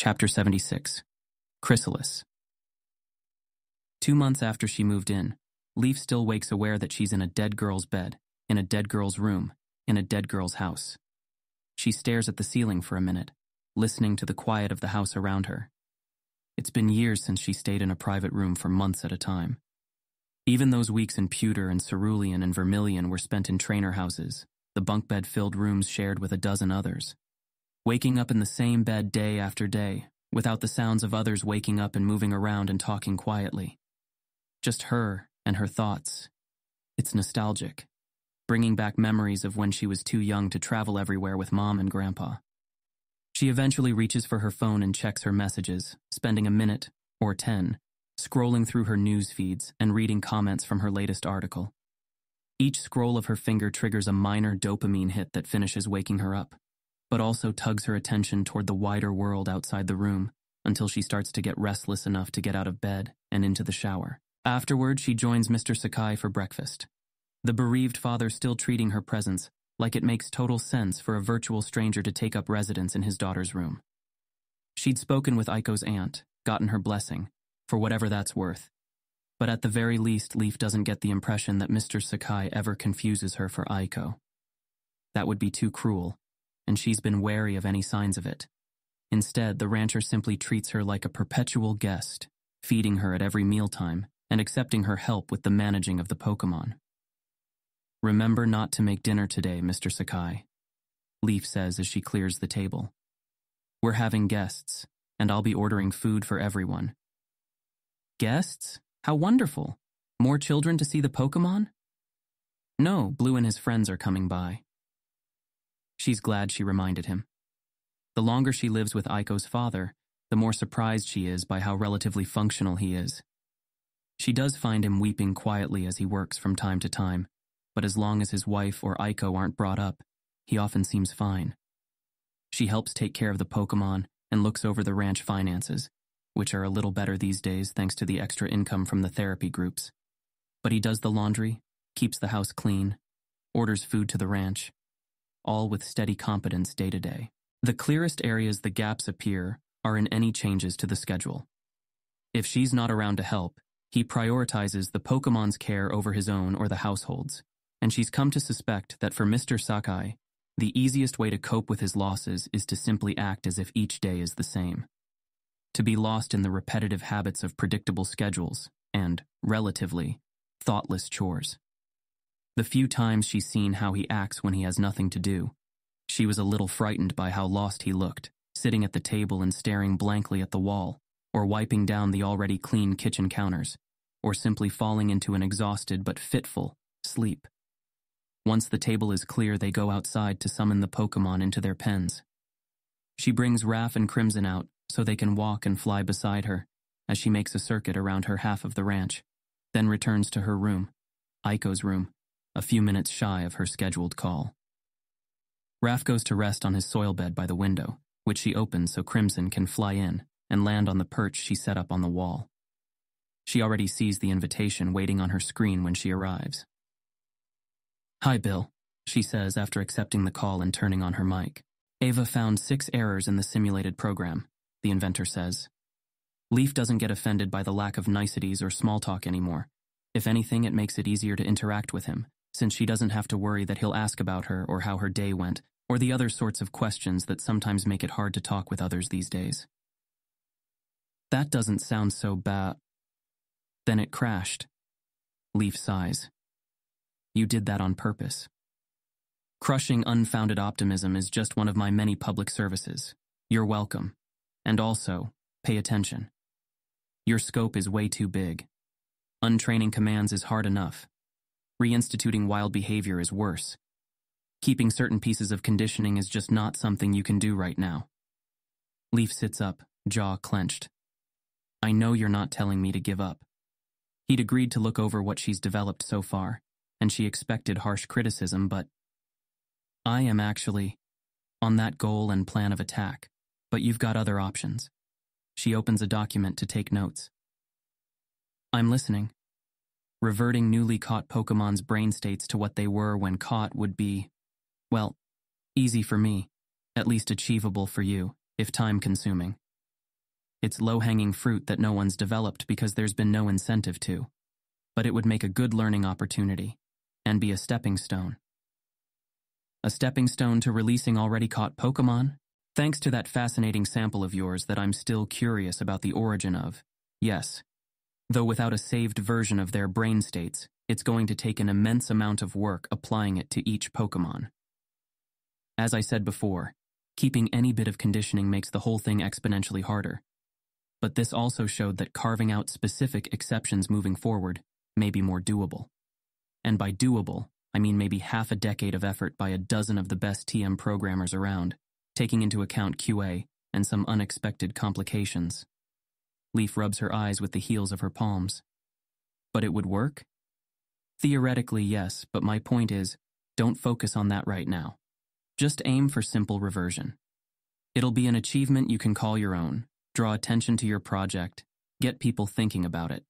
Chapter 76. Chrysalis. 2 months after she moved in, Leaf still wakes aware that she's in a dead girl's bed, in a dead girl's room, in a dead girl's house. She stares at the ceiling for a minute, listening to the quiet of the house around her. It's been years since she stayed in a private room for months at a time. Even those weeks in pewter and cerulean and vermilion were spent in trainer houses, the bunk bed-filled rooms shared with a dozen others. Waking up in the same bed day after day, without the sounds of others waking up and moving around and talking quietly. Just her and her thoughts. It's nostalgic, bringing back memories of when she was too young to travel everywhere with Mom and Grandpa. She eventually reaches for her phone and checks her messages, spending a minute, or 10, scrolling through her news feeds and reading comments from her latest article. Each scroll of her finger triggers a minor dopamine hit that finishes waking her up, but also tugs her attention toward the wider world outside the room until she starts to get restless enough to get out of bed and into the shower. Afterward, she joins Mr. Sakai for breakfast, the bereaved father still treating her presence like it makes total sense for a virtual stranger to take up residence in his daughter's room. She'd spoken with Aiko's aunt, gotten her blessing, for whatever that's worth, but at the very least, Leaf doesn't get the impression that Mr. Sakai ever confuses her for Aiko. That would be too cruel, and she's been wary of any signs of it. Instead, the rancher simply treats her like a perpetual guest, feeding her at every mealtime and accepting her help with the managing of the Pokemon. "Remember not to make dinner today, Mr. Sakai," Leaf says as she clears the table. "We're having guests, and I'll be ordering food for everyone." "Guests? How wonderful! More children to see the Pokemon?" "No, Blue and his friends are coming by." She's glad she reminded him. The longer she lives with Aiko's father, the more surprised she is by how relatively functional he is. She does find him weeping quietly as he works from time to time, but as long as his wife or Aiko aren't brought up, he often seems fine. She helps take care of the Pokemon and looks over the ranch finances, which are a little better these days thanks to the extra income from the therapy groups. But he does the laundry, keeps the house clean, orders food to the ranch, all with steady competence day to day. The clearest areas the gaps appear are in any changes to the schedule. If she's not around to help, he prioritizes the Pokemon's care over his own or the household's, and she's come to suspect that for Mr. Sakai, the easiest way to cope with his losses is to simply act as if each day is the same. To be lost in the repetitive habits of predictable schedules and, relatively, thoughtless chores. The few times she's seen how he acts when he has nothing to do, she was a little frightened by how lost he looked, sitting at the table and staring blankly at the wall, or wiping down the already clean kitchen counters, or simply falling into an exhausted but fitful sleep. Once the table is clear, they go outside to summon the Pokemon into their pens. She brings Raph and Crimson out so they can walk and fly beside her as she makes a circuit around her half of the ranch, then returns to her room, Aiko's room, a few minutes shy of her scheduled call. Raph goes to rest on his soil bed by the window, which she opens so Crimson can fly in and land on the perch she set up on the wall. She already sees the invitation waiting on her screen when she arrives. "Hi, Bill," she says after accepting the call and turning on her mic. "Ava found 6 errors in the simulated program," the inventor says. Leaf doesn't get offended by the lack of niceties or small talk anymore. If anything, it makes it easier to interact with him, since she doesn't have to worry that he'll ask about her or how her day went, or the other sorts of questions that sometimes make it hard to talk with others these days. "That doesn't sound so bad." "Then it crashed." Leaf sighs. "You did that on purpose." "Crushing unfounded optimism is just one of my many public services. You're welcome. And also, pay attention. Your scope is way too big. Untraining commands is hard enough. Reinstituting wild behavior is worse. Keeping certain pieces of conditioning is just not something you can do right now." Leaf sits up, jaw clenched. "I know you're not telling me to give up." He'd agreed to look over what she's developed so far, and she expected harsh criticism, but "I am actually on that goal and plan of attack, but you've got other options." She opens a document to take notes. "I'm listening." Reverting newly caught Pokemon's brain states to what they were when caught would be, well, easy for me, at least achievable for you, if time-consuming. It's low-hanging fruit that no one's developed because there's been no incentive to. But it would make a good learning opportunity, and be a stepping stone. A stepping stone to releasing already caught Pokémon? Thanks to that fascinating sample of yours that I'm still curious about the origin of. Yes. Though without a saved version of their brain states, it's going to take an immense amount of work applying it to each Pokémon. As I said before, keeping any bit of conditioning makes the whole thing exponentially harder. But this also showed that carving out specific exceptions moving forward may be more doable. And by doable, I mean maybe half a decade of effort by a dozen of the best TM programmers around, taking into account QA and some unexpected complications. Leaf rubs her eyes with the heels of her palms. But it would work? Theoretically, yes, but my point is, don't focus on that right now. Just aim for simple reversion. It'll be an achievement you can call your own, draw attention to your project, get people thinking about it.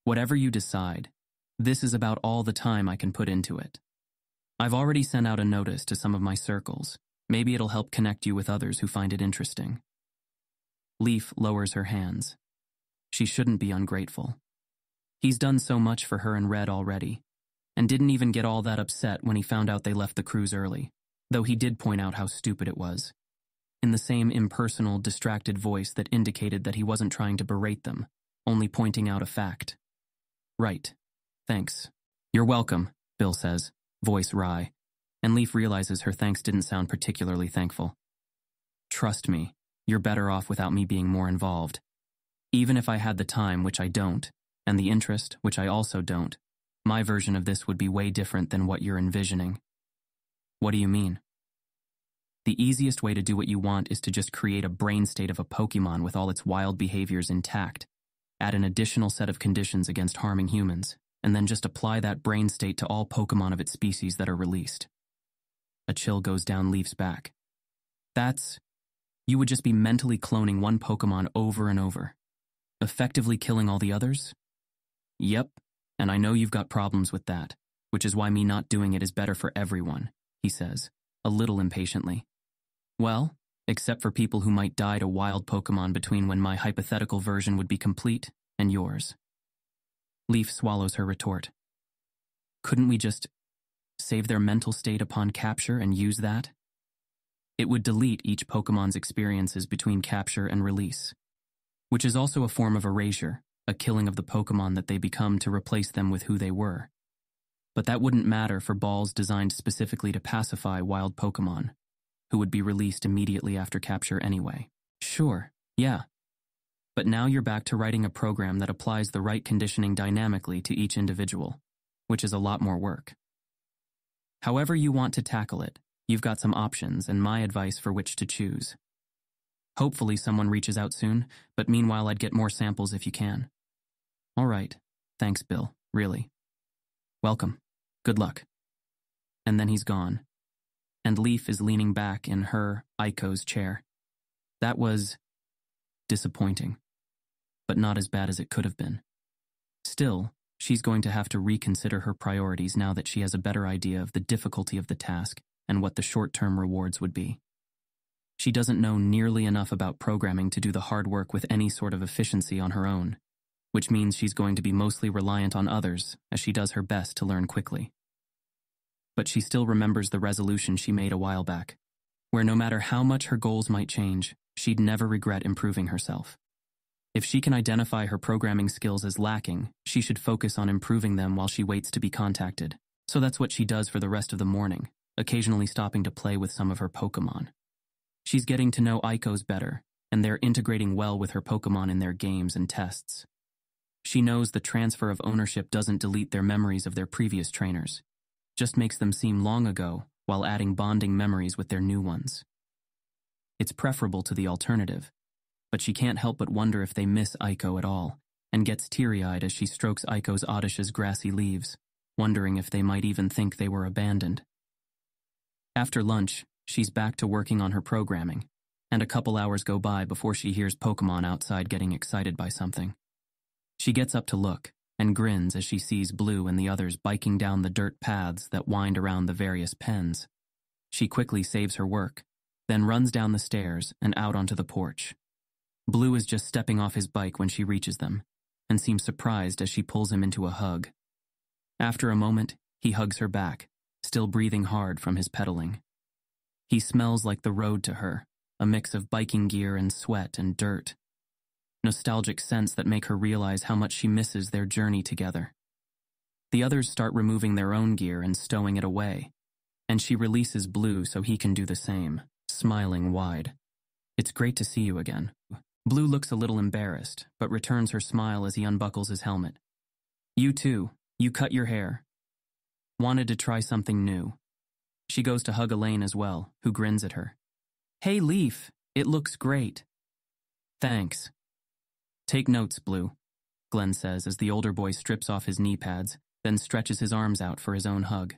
Whatever you decide, this is about all the time I can put into it. I've already sent out a notice to some of my circles. Maybe it'll help connect you with others who find it interesting. Leaf lowers her hands. She shouldn't be ungrateful. He's done so much for her and Red already, and didn't even get all that upset when he found out they left the cruise early, though he did point out how stupid it was, in the same impersonal, distracted voice that indicated that he wasn't trying to berate them, only pointing out a fact. Right. Thanks. You're welcome, Bill says, voice wry, and Leaf realizes her thanks didn't sound particularly thankful. Trust me, you're better off without me being more involved. Even if I had the time, which I don't, and the interest, which I also don't, my version of this would be way different than what you're envisioning. What do you mean? The easiest way to do what you want is to just create a brain state of a Pokemon with all its wild behaviors intact, add an additional set of conditions against harming humans, and then just apply that brain state to all Pokemon of its species that are released. A chill goes down Leaf's back. You would just be mentally cloning one Pokemon over and over, effectively killing all the others? Yep, and I know you've got problems with that, which is why me not doing it is better for everyone, he says, a little impatiently. Well, except for people who might die to wild Pokemon between when my hypothetical version would be complete and yours. Leaf swallows her retort. Couldn't we just save their mental state upon capture and use that? It would delete each Pokemon's experiences between capture and release, which is also a form of erasure, a killing of the Pokemon that they become to replace them with who they were. But that wouldn't matter for balls designed specifically to pacify wild Pokemon, who would be released immediately after capture anyway. Sure, yeah. But now you're back to writing a program that applies the right conditioning dynamically to each individual, which is a lot more work. However you want to tackle it, you've got some options and my advice for which to choose. Hopefully someone reaches out soon, but meanwhile I'd get more samples if you can. All right, thanks Bill, really. Welcome, good luck. And then he's gone. And Leaf is leaning back in her, Aiko's chair. That was disappointing, but not as bad as it could have been. Still, she's going to have to reconsider her priorities now that she has a better idea of the difficulty of the task and what the short-term rewards would be. She doesn't know nearly enough about programming to do the hard work with any sort of efficiency on her own, which means she's going to be mostly reliant on others as she does her best to learn quickly. But she still remembers the resolution she made a while back, where no matter how much her goals might change, she'd never regret improving herself. If she can identify her programming skills as lacking, she should focus on improving them while she waits to be contacted. So that's what she does for the rest of the morning, occasionally stopping to play with some of her Pokemon. She's getting to know Aiko's better, and they're integrating well with her Pokemon in their games and tests. She knows the transfer of ownership doesn't delete their memories of their previous trainers, just makes them seem long ago while adding bonding memories with their new ones. It's preferable to the alternative, but she can't help but wonder if they miss Aiko at all, and gets teary-eyed as she strokes Aiko's Oddish's grassy leaves, wondering if they might even think they were abandoned. After lunch, she's back to working on her programming, and a couple hours go by before she hears Pokemon outside getting excited by something. She gets up to look, and grins as she sees Blue and the others biking down the dirt paths that wind around the various pens. She quickly saves her work, then runs down the stairs and out onto the porch. Blue is just stepping off his bike when she reaches them, and seems surprised as she pulls him into a hug. After a moment, he hugs her back, still breathing hard from his pedaling. He smells like the road to her, a mix of biking gear and sweat and dirt. Nostalgic scents that make her realize how much she misses their journey together. The others start removing their own gear and stowing it away, and she releases Blue so he can do the same, smiling wide. "It's great to see you again." Blue looks a little embarrassed, but returns her smile as he unbuckles his helmet. "You too. You cut your hair. Wanted to try something new." She goes to hug Elaine as well, who grins at her. "Hey, Leaf, it looks great." "Thanks." "Take notes, Blue," Glenn says as the older boy strips off his knee pads, then stretches his arms out for his own hug.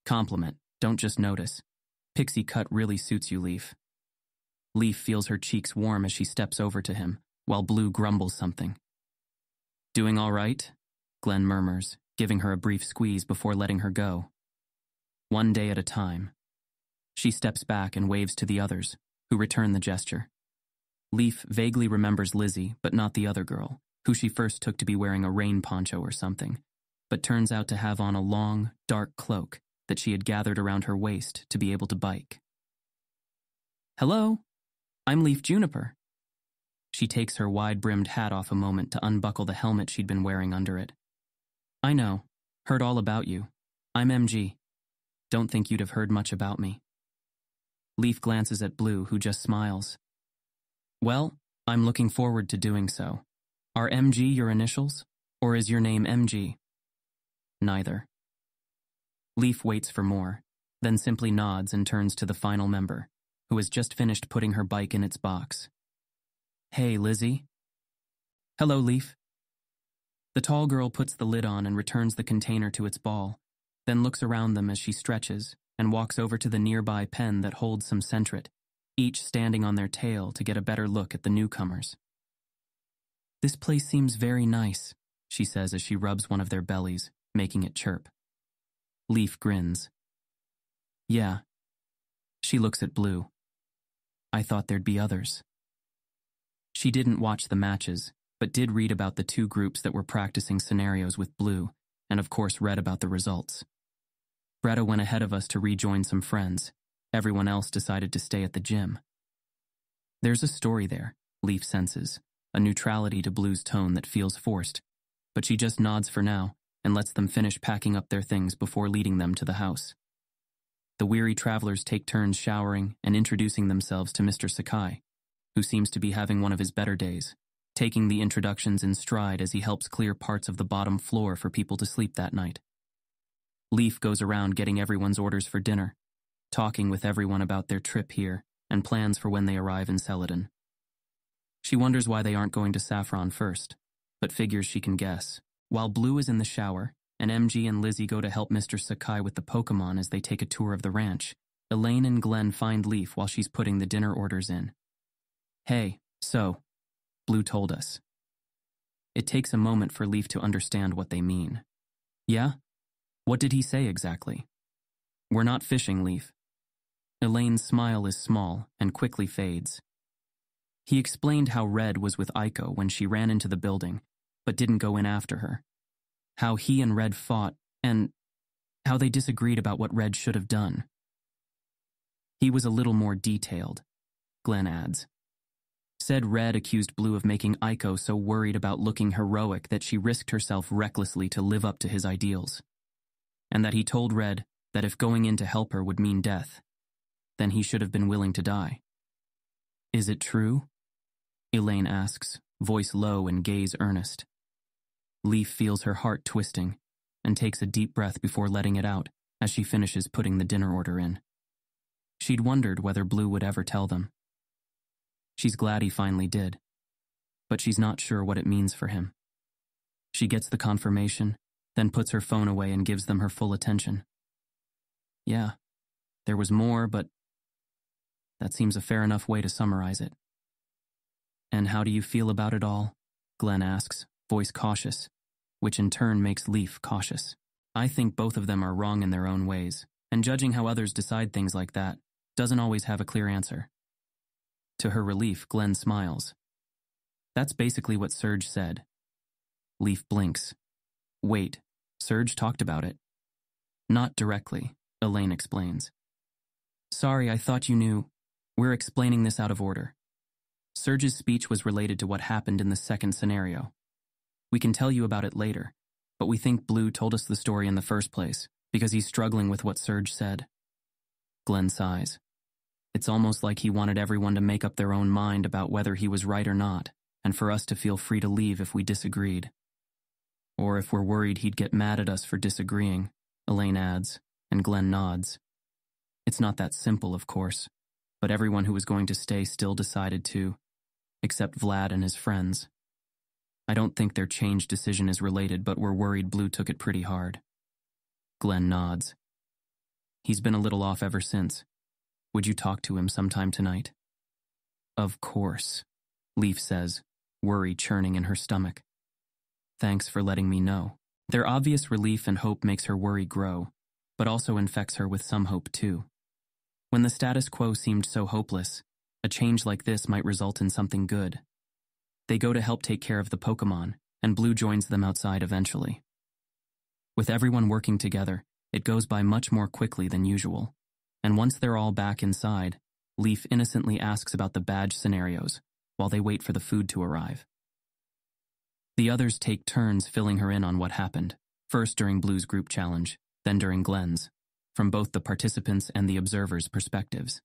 "Compliment, don't just notice. Pixie cut really suits you, Leaf." Leaf feels her cheeks warm as she steps over to him, while Blue grumbles something. "Doing all right?" Glenn murmurs, giving her a brief squeeze before letting her go. "One day at a time." She steps back and waves to the others, who return the gesture. Leaf vaguely remembers Lizzie, but not the other girl, who she first took to be wearing a rain poncho or something, but turns out to have on a long, dark cloak that she had gathered around her waist to be able to bike. "Hello, I'm Leaf Juniper." She takes her wide-brimmed hat off a moment to unbuckle the helmet she'd been wearing under it. "I know, heard all about you. I'm MG. Don't think you'd have heard much about me." Leaf glances at Blue, who just smiles. "Well, I'm looking forward to doing so. Are MG your initials, or is your name MG?" "Neither." Leaf waits for more, then simply nods and turns to the final member, who has just finished putting her bike in its box. "Hey, Lizzie." "Hello, Leaf." The tall girl puts the lid on and returns the container to its ball, then looks around them as she stretches and walks over to the nearby pen that holds some Centret, each standing on their tail to get a better look at the newcomers. "This place seems very nice," she says as she rubs one of their bellies, making it chirp. Leaf grins. "Yeah." She looks at Blue. "I thought there'd be others." She didn't watch the matches, but did read about the two groups that were practicing scenarios with Blue, and of course read about the results. Greta went ahead of us to rejoin some friends. Everyone else decided to stay at the gym. There's a story there, Leaf senses, a neutrality to Blue's tone that feels forced, but she just nods for now and lets them finish packing up their things before leading them to the house. The weary travelers take turns showering and introducing themselves to Mr. Sakai, who seems to be having one of his better days, taking the introductions in stride as he helps clear parts of the bottom floor for people to sleep that night. Leaf goes around getting everyone's orders for dinner, talking with everyone about their trip here and plans for when they arrive in Celadon. She wonders why they aren't going to Saffron first, but figures she can guess. While Blue is in the shower, and MG and Lizzie go to help Mr. Sakai with the Pokemon as they take a tour of the ranch, Elaine and Glenn find Leaf while she's putting the dinner orders in. "Hey, so," Blue told us. It takes a moment for Leaf to understand what they mean. "Yeah? What did he say exactly?" "We're not fishing, Leaf." Elaine's smile is small and quickly fades. He explained how Red was with Aiko when she ran into the building, but didn't go in after her. How he and Red fought, and how they disagreed about what Red should have done. He was a little more detailed, Glenn adds. Said Red accused Blue of making Aiko so worried about looking heroic that she risked herself recklessly to live up to his ideals. And that he told Red that if going in to help her would mean death, then he should have been willing to die. "Is it true?" Elaine asks, voice low and gaze earnest. Leaf feels her heart twisting and takes a deep breath before letting it out as she finishes putting the dinner order in. She'd wondered whether Blue would ever tell them. She's glad he finally did, but she's not sure what it means for him. She gets the confirmation, then puts her phone away and gives them her full attention. Yeah, there was more, but that seems a fair enough way to summarize it. "And how do you feel about it all?" Glenn asks, voice cautious, which in turn makes Leaf cautious. I think both of them are wrong in their own ways, and judging how others decide things like that doesn't always have a clear answer. To her relief, Glenn smiles, That's basically what Serge said. Leaf blinks. Wait, Serge talked about it. Not directly, Elaine explains. Sorry, I thought you knew. We're explaining this out of order. Serge's speech was related to what happened in the second scenario. We can tell you about it later, but we think Blue told us the story in the first place because he's struggling with what Serge said. Glenn sighs. It's almost like he wanted everyone to make up their own mind about whether he was right or not, and for us to feel free to leave if we disagreed. Or if we're worried he'd get mad at us for disagreeing, Elaine adds, and Glenn nods. It's not that simple, of course, but everyone who was going to stay still decided to, except Vlad and his friends. I don't think their change decision is related, but we're worried Blue took it pretty hard. Glenn nods. He's been a little off ever since. Would you talk to him sometime tonight? Of course, Leaf says, worry churning in her stomach. Thanks for letting me know. Their obvious relief and hope makes her worry grow, but also infects her with some hope too. When the status quo seemed so hopeless, a change like this might result in something good. They go to help take care of the Pokémon, and Blue joins them outside eventually. With everyone working together, it goes by much more quickly than usual, and once they're all back inside, Leaf innocently asks about the badge scenarios while they wait for the food to arrive. The others take turns filling her in on what happened, first during Blue's group challenge, then during Glenn's, from both the participants' and the observers' perspectives.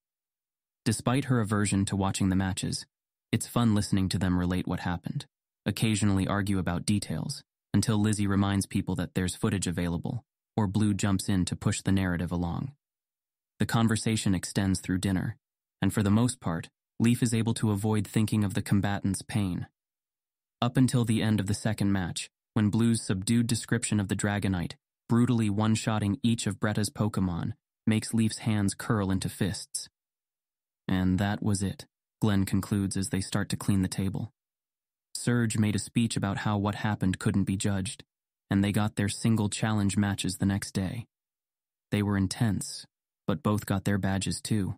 Despite her aversion to watching the matches, it's fun listening to them relate what happened, occasionally argue about details, until Lizzie reminds people that there's footage available, or Blue jumps in to push the narrative along. The conversation extends through dinner, and for the most part, Leaf is able to avoid thinking of the combatants' pain. Up until the end of the second match, when Blue's subdued description of the Dragonite, brutally one-shotting each of Bretta's Pokémon, makes Leaf's hands curl into fists. And that was it, Glenn concludes as they start to clean the table. Serge made a speech about how what happened couldn't be judged, and they got their single challenge matches the next day. They were intense, but both got their badges too.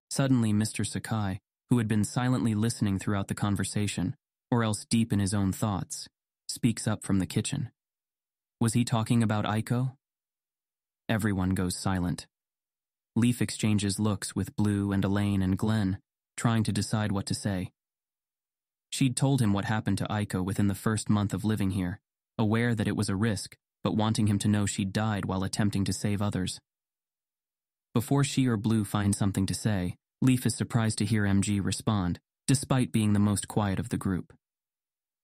Suddenly, Mr. Sakai, who had been silently listening throughout the conversation, or else deep in his own thoughts, speaks up from the kitchen. Was he talking about Aiko? Everyone goes silent. Leaf exchanges looks with Blue and Elaine and Glenn, trying to decide what to say. She'd told him what happened to Aiko within the first month of living here, aware that it was a risk, but wanting him to know she'd died while attempting to save others. Before she or Blue find something to say, Leaf is surprised to hear MG respond, despite being the most quiet of the group.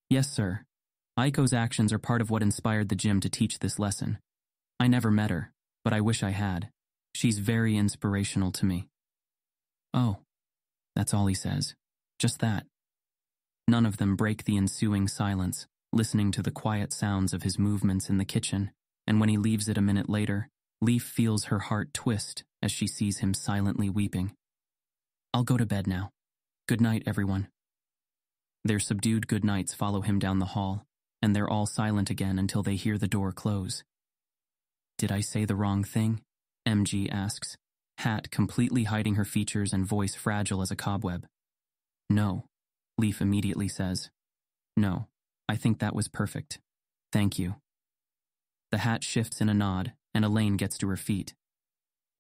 Yes, sir. Aiko's actions are part of what inspired the gym to teach this lesson. I never met her, but I wish I had. She's very inspirational to me. Oh, that's all he says. Just that. None of them break the ensuing silence, listening to the quiet sounds of his movements in the kitchen, and when he leaves it a minute later, Leaf feels her heart twist as she sees him silently weeping. I'll go to bed now. Good night, everyone. Their subdued good nights follow him down the hall, and they're all silent again until they hear the door close. Did I say the wrong thing? MG asks, hat completely hiding her features and voice fragile as a cobweb. No, Leaf immediately says. No, I think that was perfect. Thank you. The hat shifts in a nod, and Elaine gets to her feet.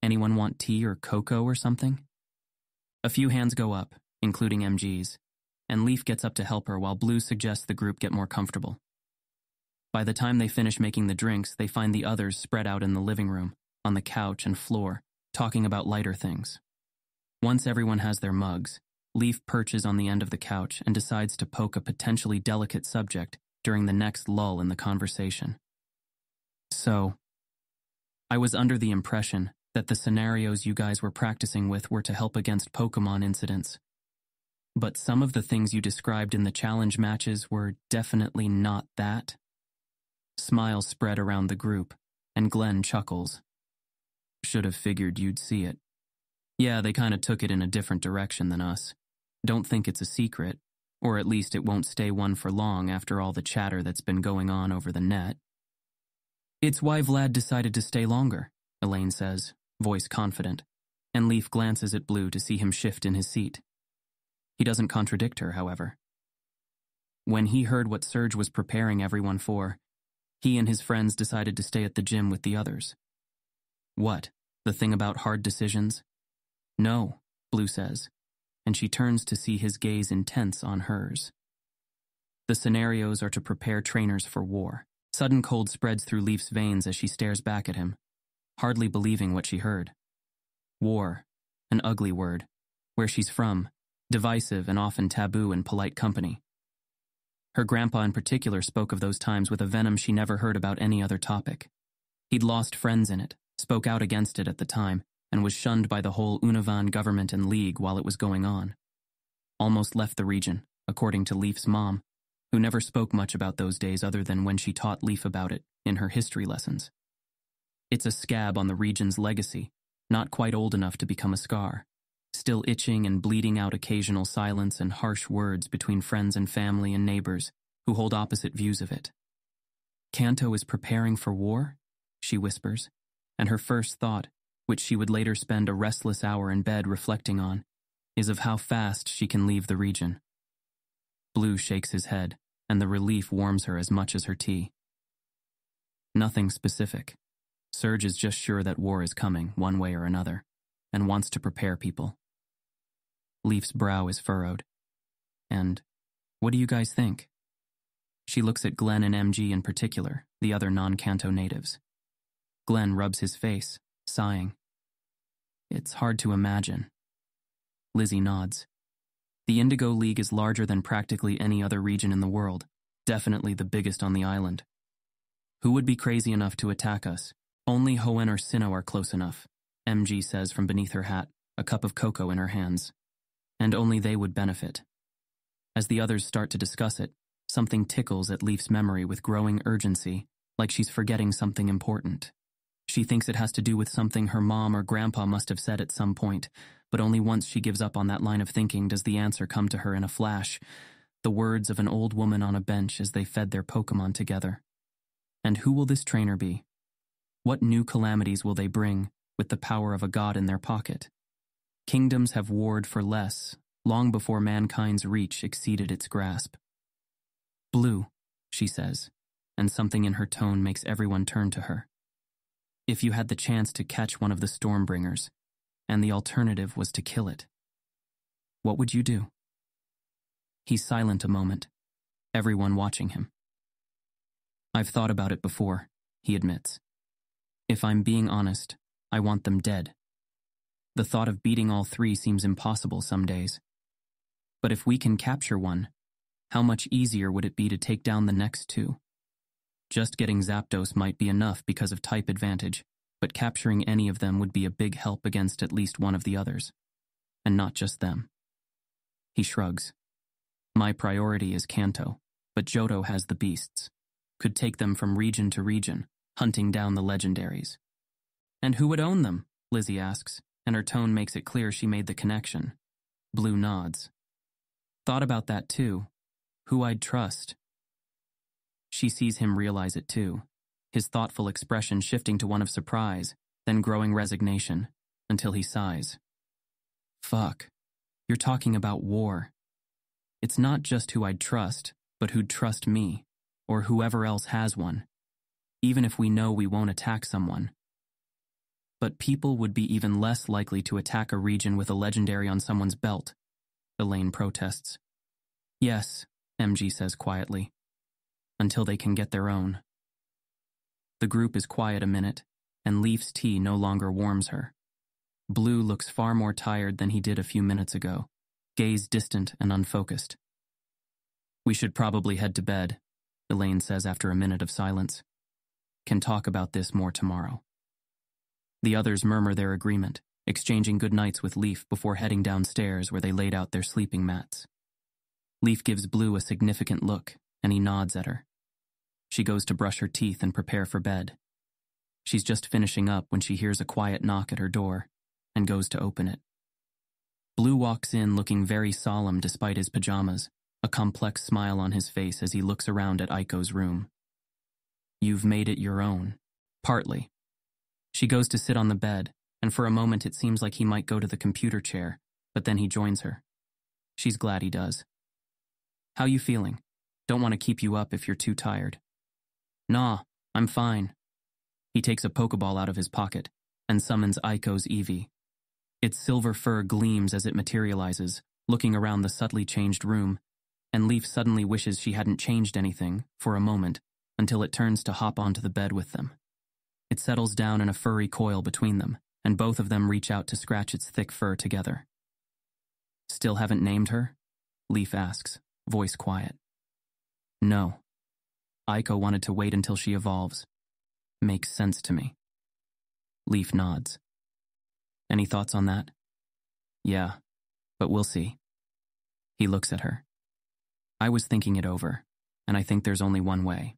Anyone want tea or cocoa or something? A few hands go up, including MG's, and Leaf gets up to help her while Blue suggests the group get more comfortable. By the time they finish making the drinks, they find the others spread out in the living room, on the couch and floor, talking about lighter things. Once everyone has their mugs, Leaf perches on the end of the couch and decides to poke a potentially delicate subject during the next lull in the conversation. So, I was under the impression that the scenarios you guys were practicing with were to help against Pokémon incidents. But some of the things you described in the challenge matches were definitely not that. Smiles spread around the group, and Glenn chuckles. Should have figured you'd see it. Yeah, they kinda took it in a different direction than us. Don't think it's a secret, or at least it won't stay one for long after all the chatter that's been going on over the net. It's why Vlad decided to stay longer, Elaine says, voice confident, and Leaf glances at Blue to see him shift in his seat. He doesn't contradict her, however. When he heard what Serge was preparing everyone for, he and his friends decided to stay at the gym with the others. What? The thing about hard decisions? No, Blue says, and she turns to see his gaze intense on hers. The scenarios are to prepare trainers for war. Sudden cold spreads through Leaf's veins as she stares back at him, hardly believing what she heard. War, an ugly word. Where she's from, divisive and often taboo in polite company. Her grandpa in particular spoke of those times with a venom she never heard about any other topic. He'd lost friends in it, spoke out against it at the time, and was shunned by the whole Unavan government and league while it was going on. Almost left the region, according to Leaf's mom, who never spoke much about those days other than when she taught Leaf about it in her history lessons. It's a scab on the region's legacy, not quite old enough to become a scar, still itching and bleeding out occasional silence and harsh words between friends and family and neighbors who hold opposite views of it. Kanto is preparing for war? She whispers, and her first thought, which she would later spend a restless hour in bed reflecting on, is of how fast she can leave the region. Blue shakes his head, and the relief warms her as much as her tea. Nothing specific. Serge is just sure that war is coming, one way or another, and wants to prepare people. Leaf's brow is furrowed. And, what do you guys think? She looks at Glenn and MG in particular, the other non-Kanto natives. Glenn rubs his face, sighing. It's hard to imagine. Lizzie nods. The Indigo League is larger than practically any other region in the world, definitely the biggest on the island. Who would be crazy enough to attack us? Only Hoenn or Sinnoh are close enough, MG says from beneath her hat, a cup of cocoa in her hands. And only they would benefit. As the others start to discuss it, something tickles at Leaf's memory with growing urgency, like she's forgetting something important. She thinks it has to do with something her mom or grandpa must have said at some point, but only once she gives up on that line of thinking does the answer come to her in a flash, the words of an old woman on a bench as they fed their Pokemon together. And who will this trainer be? What new calamities will they bring, with the power of a god in their pocket? Kingdoms have warred for less, long before mankind's reach exceeded its grasp. Blue, she says, and something in her tone makes everyone turn to her. If you had the chance to catch one of the Stormbringers, and the alternative was to kill it, what would you do? He's silent a moment, everyone watching him. I've thought about it before, he admits. If I'm being honest, I want them dead. The thought of beating all three seems impossible some days. But if we can capture one, how much easier would it be to take down the next two? Just getting Zapdos might be enough because of type advantage, but capturing any of them would be a big help against at least one of the others. And not just them. He shrugs. My priority is Kanto, but Johto has the beasts. Could take them from region to region, hunting down the legendaries. And who would own them? Lizzie asks, and her tone makes it clear she made the connection. Blue nods. Thought about that too. Who I'd trust. She sees him realize it too, his thoughtful expression shifting to one of surprise, then growing resignation, until he sighs. Fuck. You're talking about war. It's not just who I'd trust, but who'd trust me, or whoever else has one, even if we know we won't attack someone. But people would be even less likely to attack a region with a legendary on someone's belt, Elaine protests. Yes, MG says quietly, until they can get their own. The group is quiet a minute, and Leaf's tea no longer warms her. Blue looks far more tired than he did a few minutes ago, gaze distant and unfocused. We should probably head to bed, Elaine says after a minute of silence. Can talk about this more tomorrow. The others murmur their agreement, exchanging good nights with Leaf before heading downstairs where they laid out their sleeping mats. Leaf gives Blue a significant look, and he nods at her. She goes to brush her teeth and prepare for bed. She's just finishing up when she hears a quiet knock at her door, and goes to open it. Blue walks in looking very solemn despite his pajamas, a complex smile on his face as he looks around at Aiko's room. You've made it your own. Partly. She goes to sit on the bed, and for a moment it seems like he might go to the computer chair, but then he joins her. She's glad he does. How you feeling? Don't want to keep you up if you're too tired. Nah, I'm fine. He takes a Pokeball out of his pocket and summons Aiko's Eevee. Its silver fur gleams as it materializes, looking around the subtly changed room, and Leaf suddenly wishes she hadn't changed anything, for a moment, until it turns to hop onto the bed with them. It settles down in a furry coil between them, and both of them reach out to scratch its thick fur together. Still haven't named her? Leaf asks, voice quiet. No. Aiko wanted to wait until she evolves. Makes sense to me. Leaf nods. Any thoughts on that? Yeah, but we'll see. He looks at her. I was thinking it over, and I think there's only one way.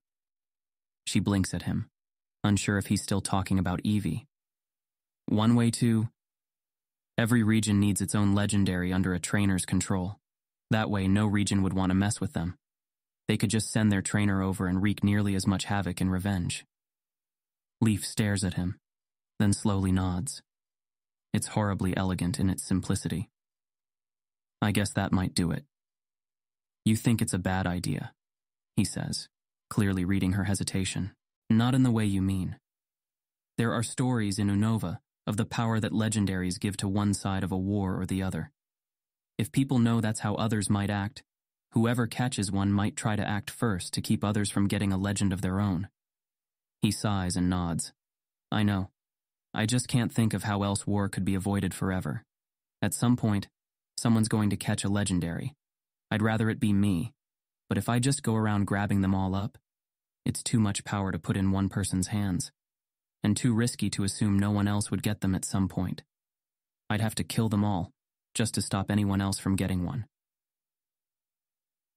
She blinks at him, unsure if he's still talking about Eevee. One way to... Every region needs its own legendary under a trainer's control. That way, no region would want to mess with them. They could just send their trainer over and wreak nearly as much havoc in revenge. Leaf stares at him, then slowly nods. It's horribly elegant in its simplicity. I guess that might do it. You think it's a bad idea, he says, clearly reading her hesitation. Not in the way you mean. There are stories in Unova of the power that legendaries give to one side of a war or the other. If people know that's how others might act, whoever catches one might try to act first to keep others from getting a legend of their own. He sighs and nods. I know. I just can't think of how else war could be avoided forever. At some point, someone's going to catch a legendary. I'd rather it be me, but if I just go around grabbing them all up, it's too much power to put in one person's hands, and too risky to assume no one else would get them at some point. I'd have to kill them all, just to stop anyone else from getting one.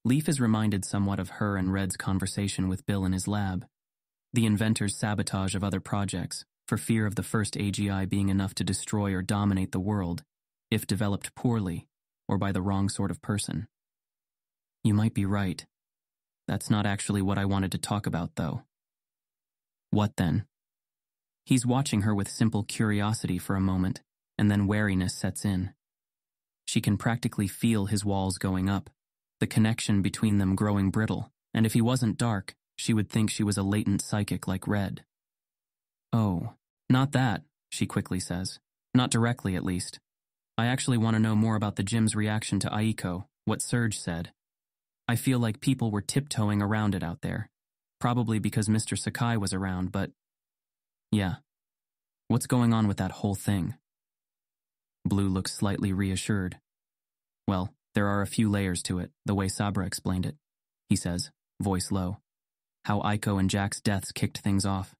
Leaf is reminded somewhat of her and Red's conversation with Bill in his lab, the inventor's sabotage of other projects, for fear of the first AGI being enough to destroy or dominate the world, if developed poorly or by the wrong sort of person. You might be right. That's not actually what I wanted to talk about, though. What then? He's watching her with simple curiosity for a moment, and then wariness sets in. She can practically feel his walls going up, the connection between them growing brittle, and if he wasn't dark, she would think she was a latent psychic like Red. Oh, not that, she quickly says. Not directly, at least. I actually want to know more about the gym's reaction to Aiko, what Surge said. I feel like people were tiptoeing around it out there. Probably because Mr. Sakai was around, but... Yeah. What's going on with that whole thing? Blue looks slightly reassured. Well, there are a few layers to it, the way Sabra explained it, he says, voice low. How Aiko and Jack's deaths kicked things off.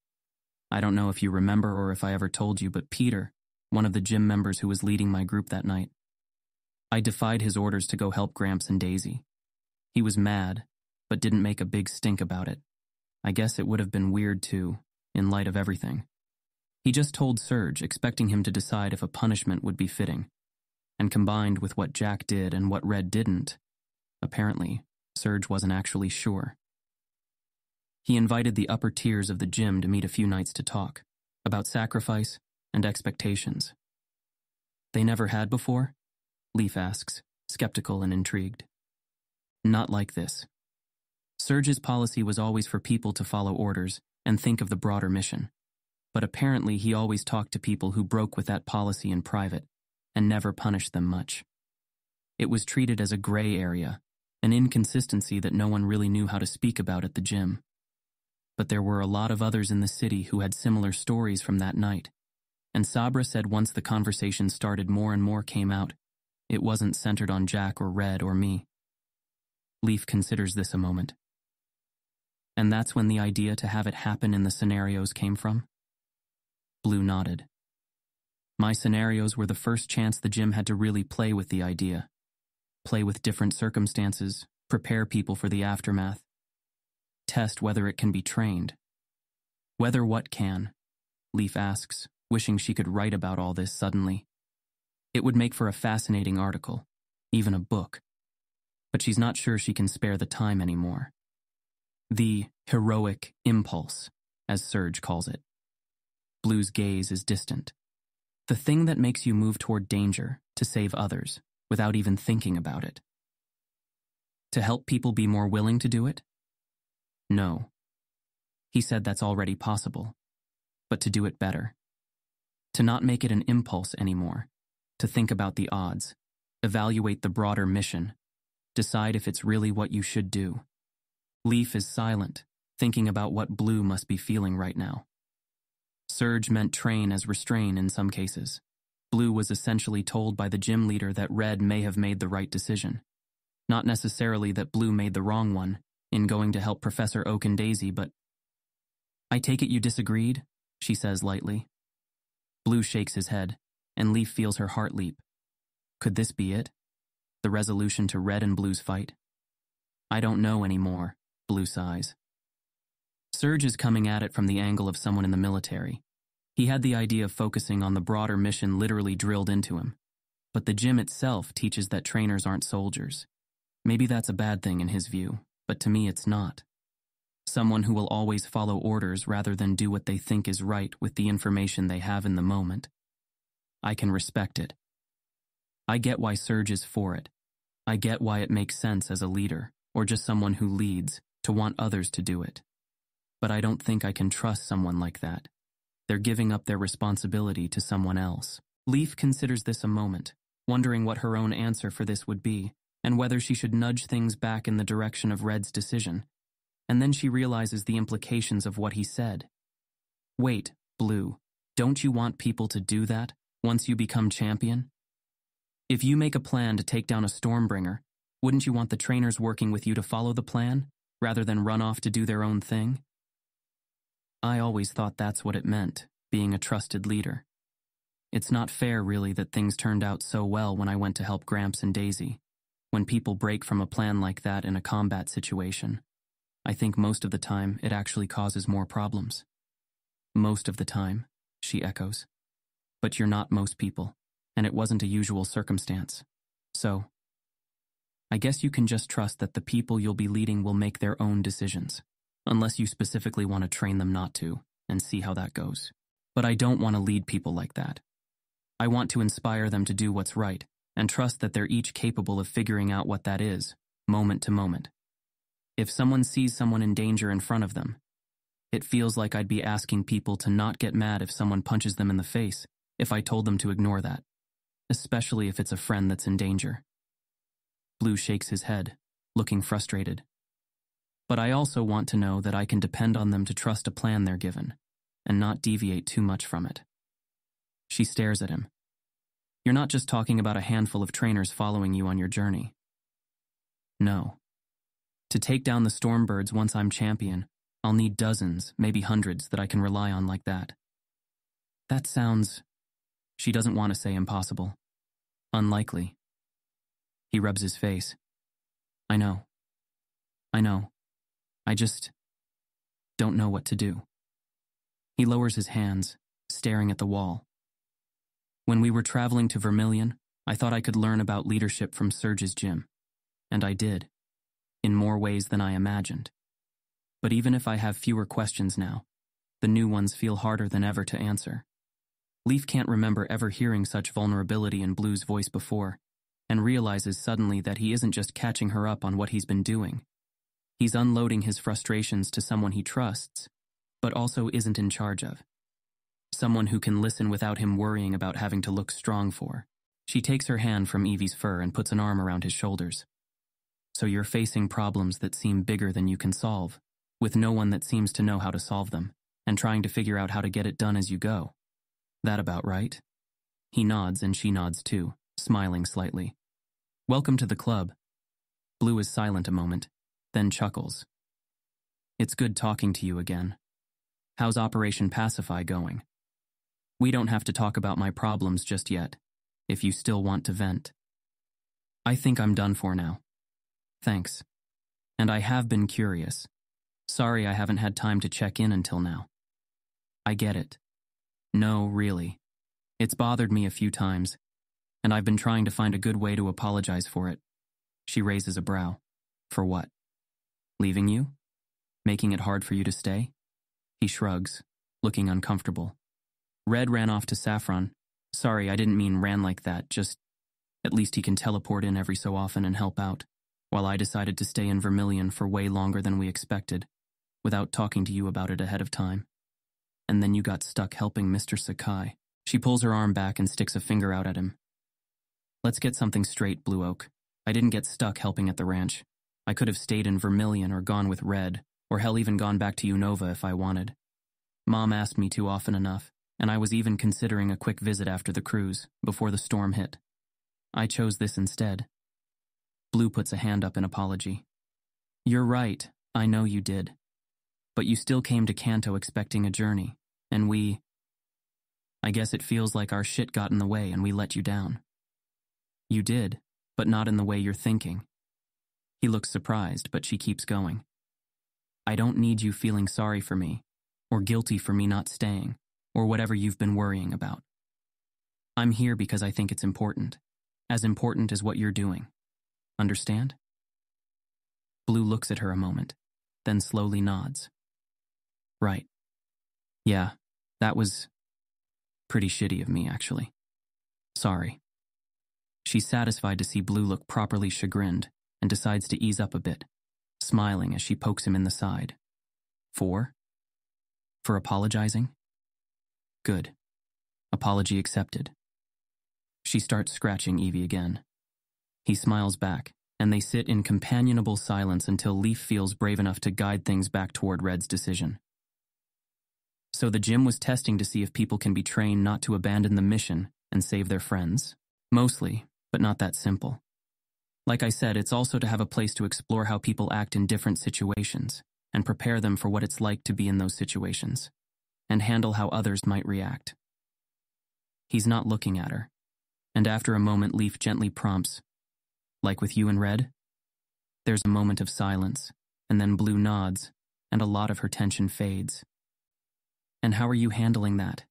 I don't know if you remember or if I ever told you, but Peter, one of the gym members who was leading my group that night, I defied his orders to go help Gramps and Daisy. He was mad, but didn't make a big stink about it. I guess it would have been weird too, in light of everything. He just told Surge, expecting him to decide if a punishment would be fitting. And combined with what Jack did and what Red didn't, apparently, Surge wasn't actually sure. He invited the upper tiers of the gym to meet a few nights to talk, about sacrifice and expectations. They never had before? Leaf asks, skeptical and intrigued. Not like this. Surge's policy was always for people to follow orders and think of the broader mission. But apparently he always talked to people who broke with that policy in private and never punished them much. It was treated as a gray area, an inconsistency that no one really knew how to speak about at the gym. But there were a lot of others in the city who had similar stories from that night, and Sabra said once the conversation started, more and more came out. It wasn't centered on Jack or Red or me. Leaf considers this a moment. And that's when the idea to have it happen in the scenarios came from? Blue nodded. My scenarios were the first chance the gym had to really play with the idea. Play with different circumstances, prepare people for the aftermath. Test whether it can be trained. Whether what can? Leaf asks, wishing she could write about all this suddenly. It would make for a fascinating article, even a book. But she's not sure she can spare the time anymore. The heroic impulse, as Surge calls it. Blue's gaze is distant. The thing that makes you move toward danger to save others without even thinking about it. To help people be more willing to do it? No. He said that's already possible, but to do it better. To not make it an impulse anymore. To think about the odds. Evaluate the broader mission. Decide if it's really what you should do. Leaf is silent, thinking about what Blue must be feeling right now. Surge meant train as restrain in some cases. Blue was essentially told by the gym leader that Red may have made the right decision. Not necessarily that Blue made the wrong one in going to help Professor Oak and Daisy, but... I take it you disagreed, she says lightly. Blue shakes his head, and Leaf feels her heart leap. Could this be it? The resolution to Red and Blue's fight? I don't know anymore, Blue sighs. Surge is coming at it from the angle of someone in the military. He had the idea of focusing on the broader mission literally drilled into him. But the gym itself teaches that trainers aren't soldiers. Maybe that's a bad thing in his view, but to me it's not. Someone who will always follow orders rather than do what they think is right with the information they have in the moment. I can respect it. I get why Surge is for it. I get why it makes sense as a leader, or just someone who leads, to want others to do it. But I don't think I can trust someone like that. They're giving up their responsibility to someone else. Leaf considers this a moment, wondering what her own answer for this would be, and whether she should nudge things back in the direction of Red's decision. And then she realizes the implications of what he said. Wait, Blue, don't you want people to do that once you become champion? If you make a plan to take down a Stormbringer, wouldn't you want the trainers working with you to follow the plan, rather than run off to do their own thing? I always thought that's what it meant, being a trusted leader. It's not fair, really, that things turned out so well when I went to help Gramps and Daisy. When people break from a plan like that in a combat situation, I think most of the time it actually causes more problems. Most of the time, she echoes. But you're not most people, and it wasn't a usual circumstance. So, I guess you can just trust that the people you'll be leading will make their own decisions, unless you specifically want to train them not to, and see how that goes. But I don't want to lead people like that. I want to inspire them to do what's right, and trust that they're each capable of figuring out what that is, moment to moment. If someone sees someone in danger in front of them, it feels like I'd be asking people to not get mad if someone punches them in the face, if I told them to ignore that, especially if it's a friend that's in danger. Blue shakes his head, looking frustrated. But I also want to know that I can depend on them to trust a plan they're given, and not deviate too much from it. She stares at him. You're not just talking about a handful of trainers following you on your journey. No. To take down the Stormbirds once I'm champion, I'll need dozens, maybe hundreds that I can rely on like that. That sounds... She doesn't want to say impossible. Unlikely. He rubs his face. I know. I just don't know what to do. He lowers his hands, staring at the wall. When we were traveling to Vermilion, I thought I could learn about leadership from Surge's gym. And I did, in more ways than I imagined. But even if I have fewer questions now, the new ones feel harder than ever to answer. Leaf can't remember ever hearing such vulnerability in Blue's voice before, and realizes suddenly that he isn't just catching her up on what he's been doing. He's unloading his frustrations to someone he trusts, but also isn't in charge of. Someone who can listen without him worrying about having to look strong for. She takes her hand from Evie's fur and puts an arm around his shoulders. So you're facing problems that seem bigger than you can solve, with no one that seems to know how to solve them, and trying to figure out how to get it done as you go. That about right? He nods and she nods too, smiling slightly. Welcome to the club. Blue is silent a moment, then chuckles. It's good talking to you again. How's Operation Pacify going? We don't have to talk about my problems just yet, if you still want to vent. I think I'm done for now. Thanks. And I have been curious. Sorry I haven't had time to check in until now. I get it. No, really. It's bothered me a few times, and I've been trying to find a good way to apologize for it. She raises a brow. For what? Leaving you? Making it hard for you to stay? He shrugs, looking uncomfortable. Red ran off to Saffron. Sorry, I didn't mean ran like that, just... At least he can teleport in every so often and help out. while I decided to stay in Vermilion for way longer than we expected, without talking to you about it ahead of time. And then you got stuck helping Mr. Sakai. She pulls her arm back and sticks a finger out at him. Let's get something straight, Blue Oak. I didn't get stuck helping at the ranch. I could have stayed in Vermilion or gone with Red, or hell even gone back to Unova if I wanted. Mom asked me to often enough, and I was even considering a quick visit after the cruise, before the storm hit. I chose this instead. Blue puts a hand up in apology. You're right, I know you did. But you still came to Kanto expecting a journey, and I guess it feels like our shit got in the way and we let you down. You did, but not in the way you're thinking. He looks surprised, but she keeps going. I don't need you feeling sorry for me, or guilty for me not staying, or whatever you've been worrying about. I'm here because I think it's important, as important as what you're doing. Understand? Blue looks at her a moment, then slowly nods. Right. Yeah, that was pretty shitty of me, actually. Sorry. She's satisfied to see Blue look properly chagrined and decides to ease up a bit, smiling as she pokes him in the side. For apologizing? Good. Apology accepted. She starts scratching Evie again. He smiles back, and they sit in companionable silence until Leaf feels brave enough to guide things back toward Red's decision. So the gym was testing to see if people can be trained not to abandon the mission and save their friends. Mostly, but not that simple. Like I said, it's also to have a place to explore how people act in different situations and prepare them for what it's like to be in those situations, and handle how others might react. He's not looking at her, and after a moment Leaf gently prompts, like with you and Red? There's a moment of silence, and then Blue nods, and a lot of her tension fades. And how are you handling that?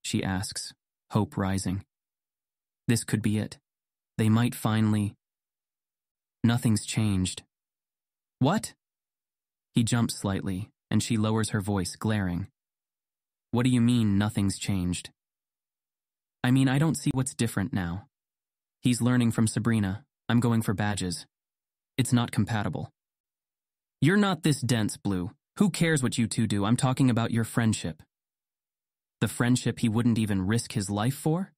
She asks, hope rising. This could be it. They might finally... Nothing's changed. What? He jumps slightly, and she lowers her voice, glaring. What do you mean, nothing's changed? I mean, I don't see what's different now. He's learning from Sabrina. I'm going for badges. It's not compatible. You're not this dense, Blue. Who cares what you two do? I'm talking about your friendship. The friendship he wouldn't even risk his life for?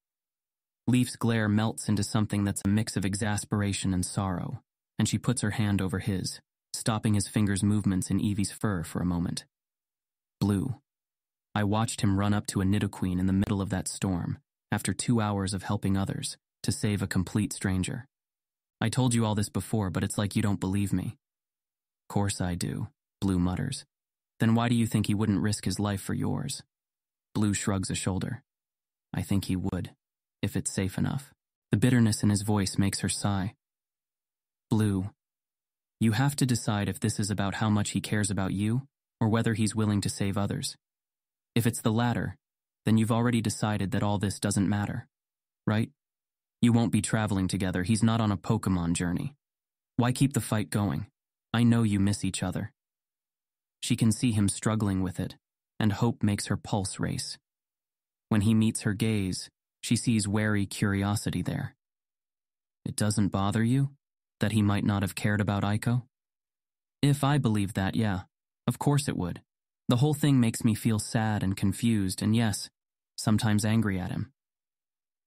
Leaf's glare melts into something that's a mix of exasperation and sorrow, and she puts her hand over his, stopping his fingers' movements in Evie's fur for a moment. Blue. I watched him run up to a Nidoqueen in the middle of that storm, after 2 hours of helping others, to save a complete stranger. I told you all this before, but it's like you don't believe me. Course I do, Blue mutters. Then why do you think he wouldn't risk his life for yours? Blue shrugs a shoulder. I think he would, if it's safe enough. The bitterness in his voice makes her sigh. Blue, you have to decide if this is about how much he cares about you, or whether he's willing to save others. If it's the latter, then you've already decided that all this doesn't matter, right? You won't be traveling together. He's not on a Pokemon journey. Why keep the fight going? I know you miss each other. She can see him struggling with it, and hope makes her pulse race. When he meets her gaze, she sees wary curiosity there. It doesn't bother you that he might not have cared about Aiko? If I believed that, yeah, of course it would. The whole thing makes me feel sad and confused, and yes, sometimes angry at him.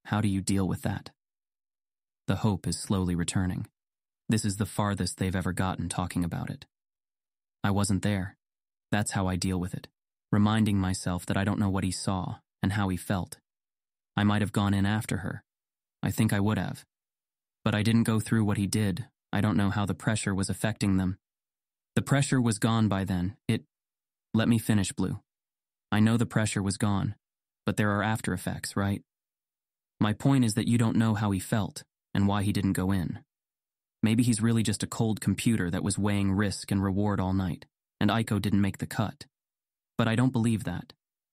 How do you deal with that? The hope is slowly returning. This is the farthest they've ever gotten talking about it. I wasn't there. That's how I deal with it, reminding myself that I don't know what he saw and how he felt. I might have gone in after her. I think I would have. But I didn't go through what he did. I don't know how the pressure was affecting them. The pressure was gone by then. Let me finish, Blue. I know the pressure was gone, but there are after effects, right? My point is that you don't know how he felt and why he didn't go in. Maybe he's really just a cold computer that was weighing risk and reward all night, and Aiko didn't make the cut. But I don't believe that,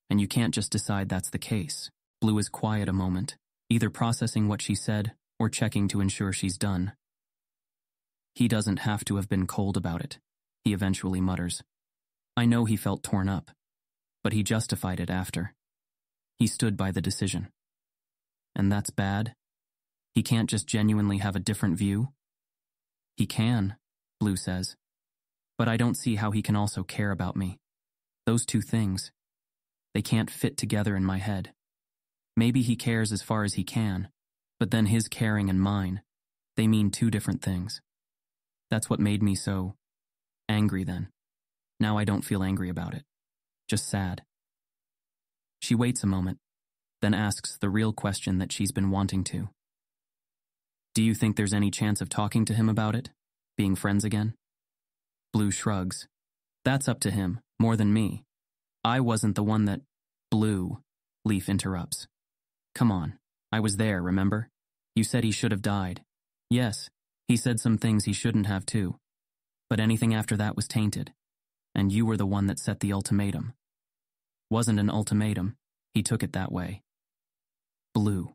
and you can't just decide that's the case. Blue is quiet a moment, either processing what she said or checking to ensure she's done. He doesn't have to have been cold about it, he eventually mutters. I know he felt torn up, but he justified it after. He stood by the decision. And that's bad? He can't just genuinely have a different view? He can, Blue says. But I don't see how he can also care about me. Those two things, they can't fit together in my head. Maybe he cares as far as he can, but then his caring and mine, they mean two different things. That's what made me so angry then. Now I don't feel angry about it. Just sad. She waits a moment, then asks the real question that she's been wanting to. Do you think there's any chance of talking to him about it? Being friends again? Blue shrugs. That's up to him, more than me. I wasn't the one that... Blue, Leaf interrupts. Come on, I was there, remember? You said he should have died. Yes, he said some things he shouldn't have too. But anything after that was tainted. And you were the one that set the ultimatum. Wasn't an ultimatum, he took it that way. Blue,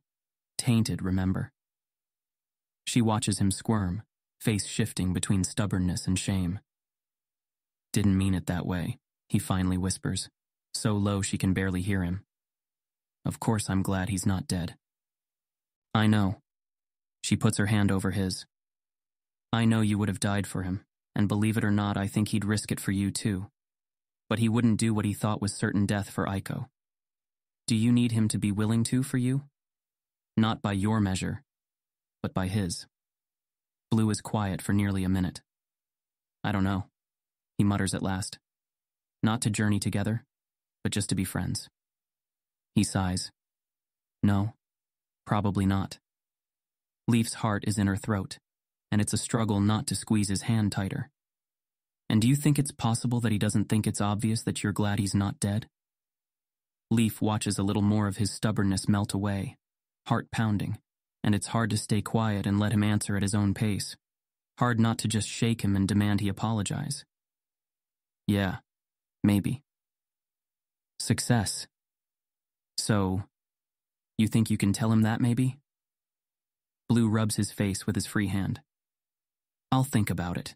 tainted, remember? She watches him squirm, face shifting between stubbornness and shame. Didn't mean it that way, he finally whispers, so low she can barely hear him. Of course I'm glad he's not dead. I know. She puts her hand over his. I know you would have died for him, and believe it or not, I think he'd risk it for you too. But he wouldn't do what he thought was certain death for Aiko. Do you need him to be willing to for you? Not by your measure, but by his. Blue is quiet for nearly a minute. I don't know, he mutters at last. Not to journey together, but just to be friends. He sighs. No, probably not. Leaf's heart is in her throat, and it's a struggle not to squeeze his hand tighter. And do you think it's possible that he doesn't think it's obvious that you're glad he's not dead? Leaf watches a little more of his stubbornness melt away, heart pounding, and it's hard to stay quiet and let him answer at his own pace. Hard not to just shake him and demand he apologize. Yeah, maybe. Success. So, you think you can tell him that maybe? Blue rubs his face with his free hand. I'll think about it.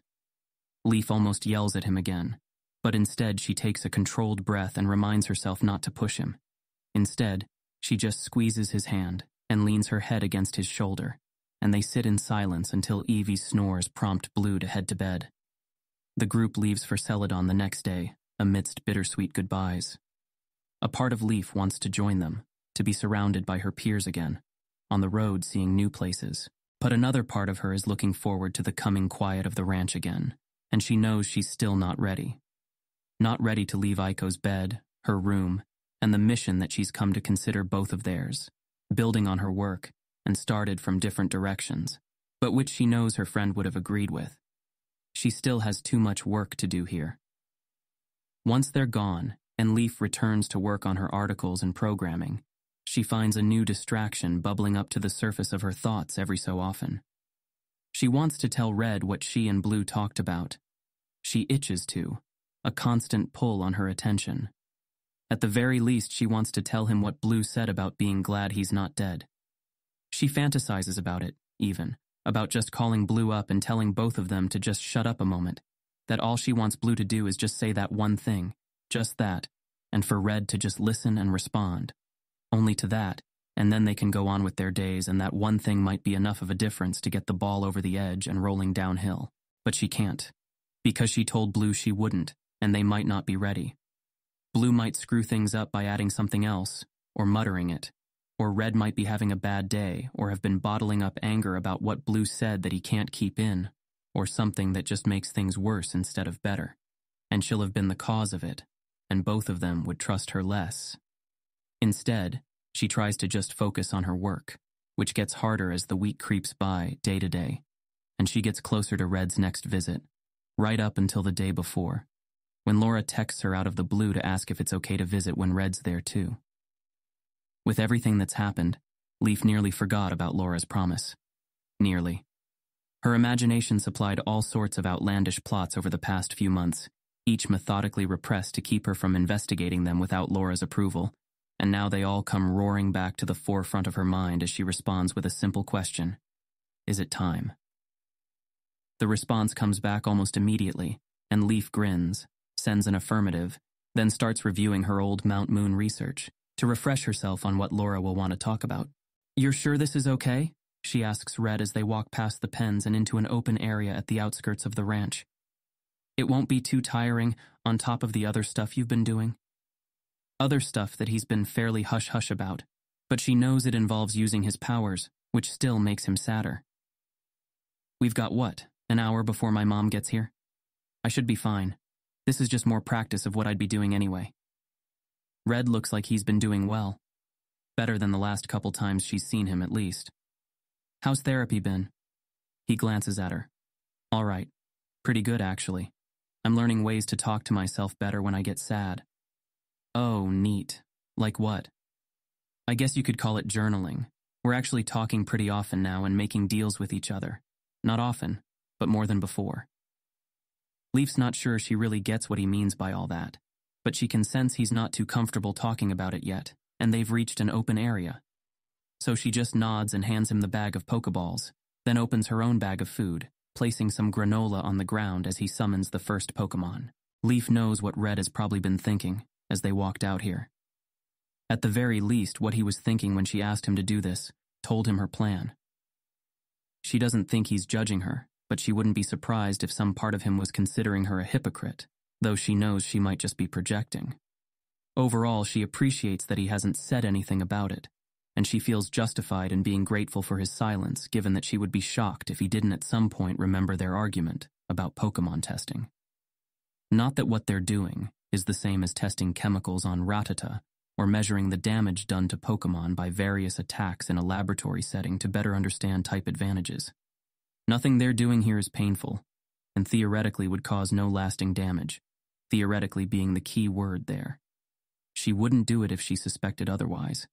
Leaf almost yells at him again, but instead she takes a controlled breath and reminds herself not to push him. Instead, she just squeezes his hand and leans her head against his shoulder, and they sit in silence until Evie's snores prompt Blue to head to bed. The group leaves for Celadon the next day, amidst bittersweet goodbyes. A part of Leaf wants to join them, to be surrounded by her peers again, on the road seeing new places. But another part of her is looking forward to the coming quiet of the ranch again, and she knows she's still not ready. Not ready to leave Aiko's bed, her room, and the mission that she's come to consider both of theirs, building on her work and started from different directions, but which she knows her friend would have agreed with. She still has too much work to do here. Once they're gone, and Leaf returns to work on her articles and programming, she finds a new distraction bubbling up to the surface of her thoughts every so often. She wants to tell Red what she and Blue talked about. She itches to, a constant pull on her attention. At the very least, she wants to tell him what Blue said about being glad he's not dead. She fantasizes about it, even, about just calling Blue up and telling both of them to just shut up a moment, that all she wants Blue to do is just say that one thing, just that, and for Red to just listen and respond. Only to that, and then they can go on with their days, and that one thing might be enough of a difference to get the ball over the edge and rolling downhill. But she can't, because she told Blue she wouldn't, and they might not be ready. Blue might screw things up by adding something else, or muttering it, or Red might be having a bad day, or have been bottling up anger about what Blue said that he can't keep in, or something that just makes things worse instead of better, and she'll have been the cause of it, and both of them would trust her less. Instead, she tries to just focus on her work, which gets harder as the week creeps by, day to day, and she gets closer to Red's next visit, right up until the day before, when Laura texts her out of the blue to ask if it's okay to visit when Red's there too. With everything that's happened, Leaf nearly forgot about Laura's promise. Nearly. Her imagination supplied all sorts of outlandish plots over the past few months, each methodically repressed to keep her from investigating them without Laura's approval, and now they all come roaring back to the forefront of her mind as she responds with a simple question. Is it time? The response comes back almost immediately, and Leaf grins, sends an affirmative, then starts reviewing her old Mount Moon research to refresh herself on what Laura will want to talk about. You're sure this is okay? she asks Red as they walk past the pens and into an open area at the outskirts of the ranch. It won't be too tiring on top of the other stuff you've been doing? Other stuff that he's been fairly hush-hush about, but she knows it involves using his powers, which still makes him sadder. We've got what, an hour before my mom gets here? I should be fine. This is just more practice of what I'd be doing anyway. Red looks like he's been doing well. Better than the last couple times she's seen him, at least. How's therapy been? He glances at her. All right. Pretty good, actually. I'm learning ways to talk to myself better when I get sad. Oh, neat. Like what? I guess you could call it journaling. We're actually talking pretty often now and making deals with each other. Not often, but more than before. Leaf's not sure she really gets what he means by all that, but she can sense he's not too comfortable talking about it yet, and they've reached an open area. So she just nods and hands him the bag of Pokeballs, then opens her own bag of food, placing some granola on the ground as he summons the first Pokemon. Leaf knows what Red has probably been thinking as they walked out here. At the very least, what he was thinking when she asked him to do this told him her plan. She doesn't think he's judging her, but she wouldn't be surprised if some part of him was considering her a hypocrite, though she knows she might just be projecting. Overall, she appreciates that he hasn't said anything about it, and she feels justified in being grateful for his silence, given that she would be shocked if he didn't at some point remember their argument about Pokemon testing. Not that what they're doing is the same as testing chemicals on Rattata or measuring the damage done to Pokemon by various attacks in a laboratory setting to better understand type advantages. Nothing they're doing here is painful, and theoretically would cause no lasting damage, theoretically being the key word there. She wouldn't do it if she suspected otherwise,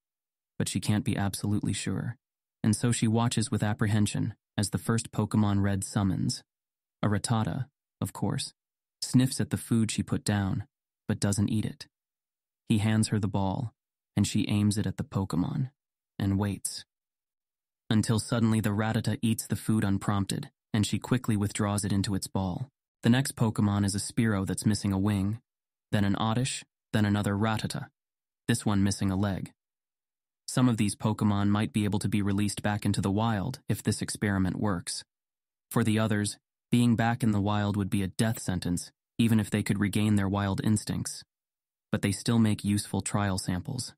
but she can't be absolutely sure, and so she watches with apprehension as the first Pokemon Red summons. A Rattata, of course, sniffs at the food she put down, but doesn't eat it. He hands her the ball, and she aims it at the Pokemon, and waits. Until suddenly the Rattata eats the food unprompted, and she quickly withdraws it into its ball. The next Pokemon is a Spearow that's missing a wing, then an Oddish, then another Rattata, this one missing a leg. Some of these Pokemon might be able to be released back into the wild if this experiment works. For the others, being back in the wild would be a death sentence, even if they could regain their wild instincts. But they still make useful trial samples.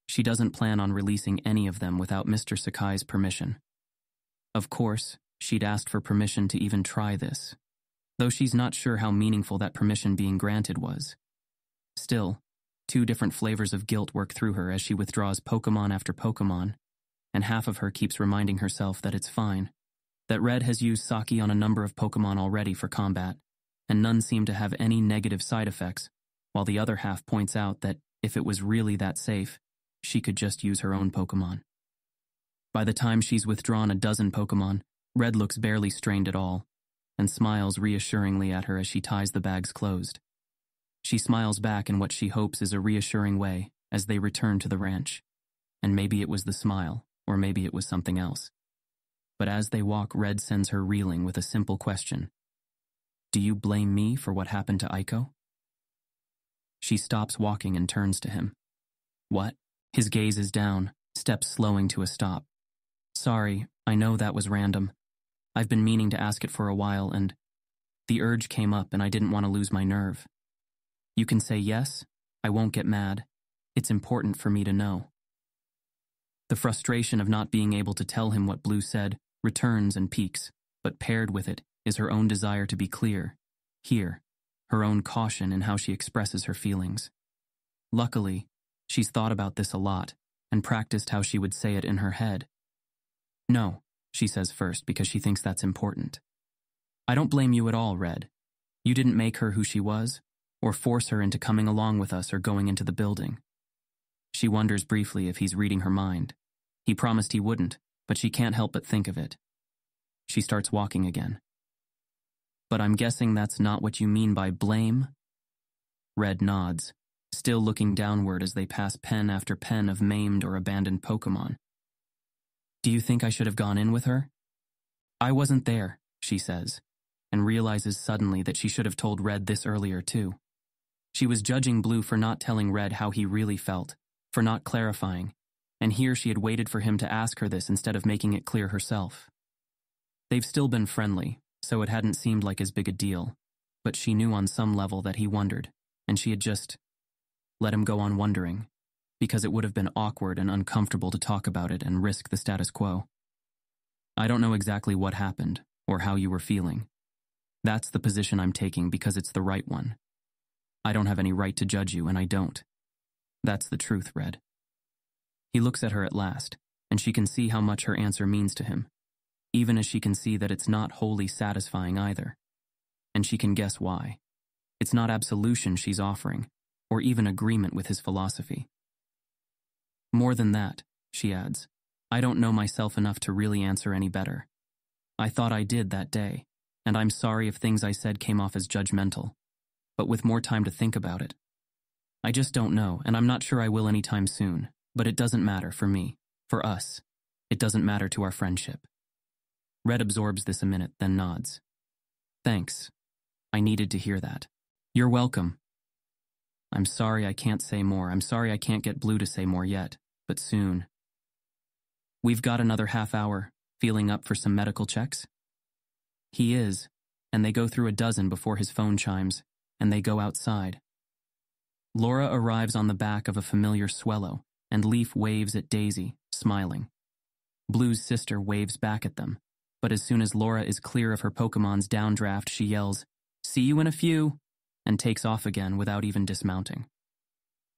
She doesn't plan on releasing any of them without Mr. Sakai's permission. Of course, she'd asked for permission to even try this, though she's not sure how meaningful that permission being granted was. Still, 2 different flavors of guilt work through her as she withdraws Pokemon after Pokemon, and half of her keeps reminding herself that it's fine, that Red has used Saki on a number of Pokemon already for combat, and none seem to have any negative side effects, while the other half points out that if it was really that safe, she could just use her own Pokemon. By the time she's withdrawn a dozen Pokemon, Red looks barely strained at all, and smiles reassuringly at her as she ties the bags closed. She smiles back in what she hopes is a reassuring way as they return to the ranch, and maybe it was the smile, or maybe it was something else. But as they walk, Red sends her reeling with a simple question. Do you blame me for what happened to Aiko? She stops walking and turns to him. What? His gaze is down, steps slowing to a stop. Sorry, I know that was random. I've been meaning to ask it for a while, and the urge came up and I didn't want to lose my nerve. You can say yes, I won't get mad. It's important for me to know. The frustration of not being able to tell him what Blue said returns and peaks, but paired with it is her own desire to be clear, here, her own caution in how she expresses her feelings. Luckily, she's thought about this a lot and practiced how she would say it in her head. No, she says first because she thinks that's important. I don't blame you at all, Red. You didn't make her who she was, or force her into coming along with us or going into the building. She wonders briefly if he's reading her mind. He promised he wouldn't, but she can't help but think of it. She starts walking again. But I'm guessing that's not what you mean by blame? Red nods, still looking downward as they pass pen after pen of maimed or abandoned Pokemon. Do you think I should have gone in with her? I wasn't there, she says, and realizes suddenly that she should have told Red this earlier too. She was judging Blue for not telling Red how he really felt, for not clarifying, and here she had waited for him to ask her this instead of making it clear herself. They've still been friendly, so it hadn't seemed like as big a deal, but she knew on some level that he wondered, and she had just let him go on wondering, because it would have been awkward and uncomfortable to talk about it and risk the status quo. I don't know exactly what happened or how you were feeling. That's the position I'm taking because it's the right one. I don't have any right to judge you, and I don't. That's the truth, Red. He looks at her at last, and she can see how much her answer means to him, even as she can see that it's not wholly satisfying either. And she can guess why. It's not absolution she's offering, or even agreement with his philosophy. More than that, she adds, I don't know myself enough to really answer any better. I thought I did that day, and I'm sorry if things I said came off as judgmental, but with more time to think about it. I just don't know, and I'm not sure I will anytime soon, but it doesn't matter for me, for us. It doesn't matter to our friendship. Red absorbs this a minute, then nods. Thanks. I needed to hear that. You're welcome. I'm sorry I can't say more. I'm sorry I can't get Blue to say more yet, but soon. We've got another half hour. Feeling up for some medical checks? He is, and they go through a dozen before his phone chimes, and they go outside. Laura arrives on the back of a familiar Swallow, and Leaf waves at Daisy, smiling. Blue's sister waves back at them, but as soon as Laura is clear of her Pokemon's downdraft, she yells, "See you in a few," and takes off again without even dismounting.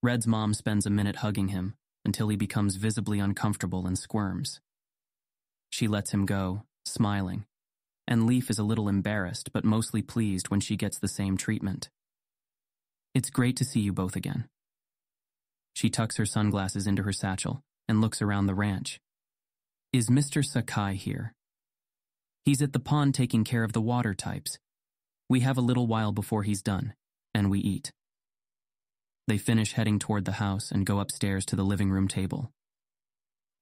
Red's mom spends a minute hugging him until he becomes visibly uncomfortable and squirms. She lets him go, smiling, and Leaf is a little embarrassed but mostly pleased when she gets the same treatment. It's great to see you both again. She tucks her sunglasses into her satchel and looks around the ranch. Is Mr. Sakai here? He's at the pond taking care of the water types. We have a little while before he's done, and we eat. They finish heading toward the house and go upstairs to the living room table.